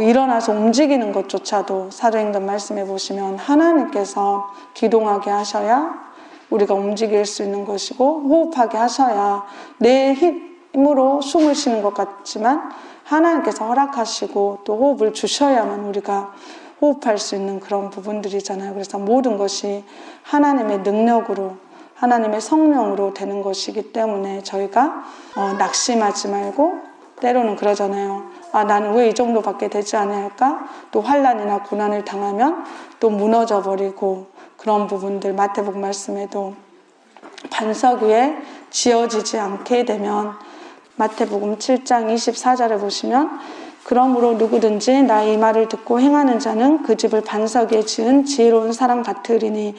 일어나서 움직이는 것조차도 사도행전 말씀해 보시면 하나님께서 기동하게 하셔야 우리가 움직일 수 있는 것이고 호흡하게 하셔야 내 힘으로 숨을 쉬는 것 같지만 하나님께서 허락하시고 또 호흡을 주셔야만 우리가 호흡할 수 있는 그런 부분들이잖아요. 그래서 모든 것이 하나님의 능력으로 하나님의 성령으로 되는 것이기 때문에 저희가 낙심하지 말고 때로는 그러잖아요. 나는 왜 이 정도밖에 되지 않을까? 또 환난이나 고난을 당하면 또 무너져 버리고 그런 부분들 마태복음 말씀에도 반석 위에 지어지지 않게 되면 마태복음 7장 24절에 보시면 그러므로 누구든지 나의 이 말을 듣고 행하는 자는 그 집을 반석 위에 지은 지혜로운 사람 같으리니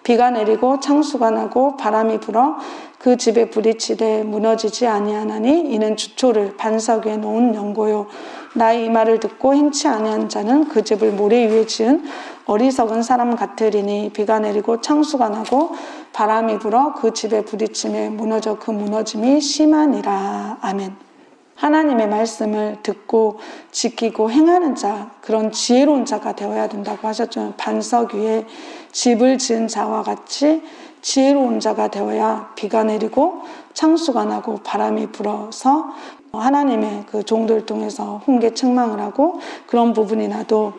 비가 내리고 창수가 나고 바람이 불어 그 집에 부딪히되 무너지지 아니하나니 이는 주초를 반석 위에 놓은 연고요. 나의 이 말을 듣고 행치 아니한 자는 그 집을 모래 위에 지은 어리석은 사람 같으리니 비가 내리고 창수가 나고 바람이 불어 그 집에 부딪히며 무너져 그 무너짐이 심하니라. 아멘. 하나님의 말씀을 듣고 지키고 행하는 자, 그런 지혜로운 자가 되어야 된다고 하셨죠. 반석 위에 집을 지은 자와 같이 지혜로운 자가 되어야 비가 내리고 창수가 나고 바람이 불어서 하나님의 그 종들을 통해서 훈계 책망을 하고 그런 부분이 나도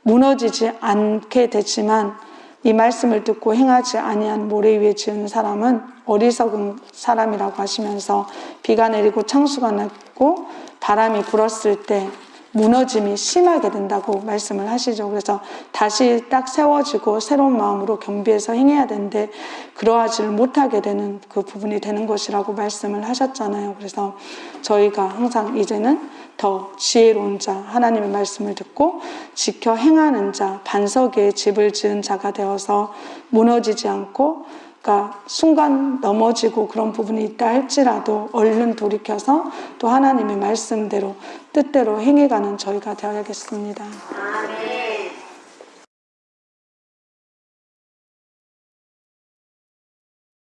무너지지 않게 되지만 이 말씀을 듣고 행하지 아니한 모래 위에 지은 사람은 어리석은 사람이라고 하시면서 비가 내리고 창수가 나고 바람이 불었을 때 무너짐이 심하게 된다고 말씀을 하시죠. 그래서 다시 딱 세워지고 새로운 마음으로 겸비해서 행해야 되는데 그러하지를 못하게 되는 그 부분이 되는 것이라고 말씀을 하셨잖아요. 그래서 저희가 항상 이제는 더 지혜로운 자, 하나님의 말씀을 듣고 지켜 행하는 자, 반석 위에 집을 지은 자가 되어서 무너지지 않고 그러니까 순간 넘어지고 그런 부분이 있다 할지라도 얼른 돌이켜서 또 하나님의 말씀대로 뜻대로 행해가는 저희가 되어야겠습니다. 아멘.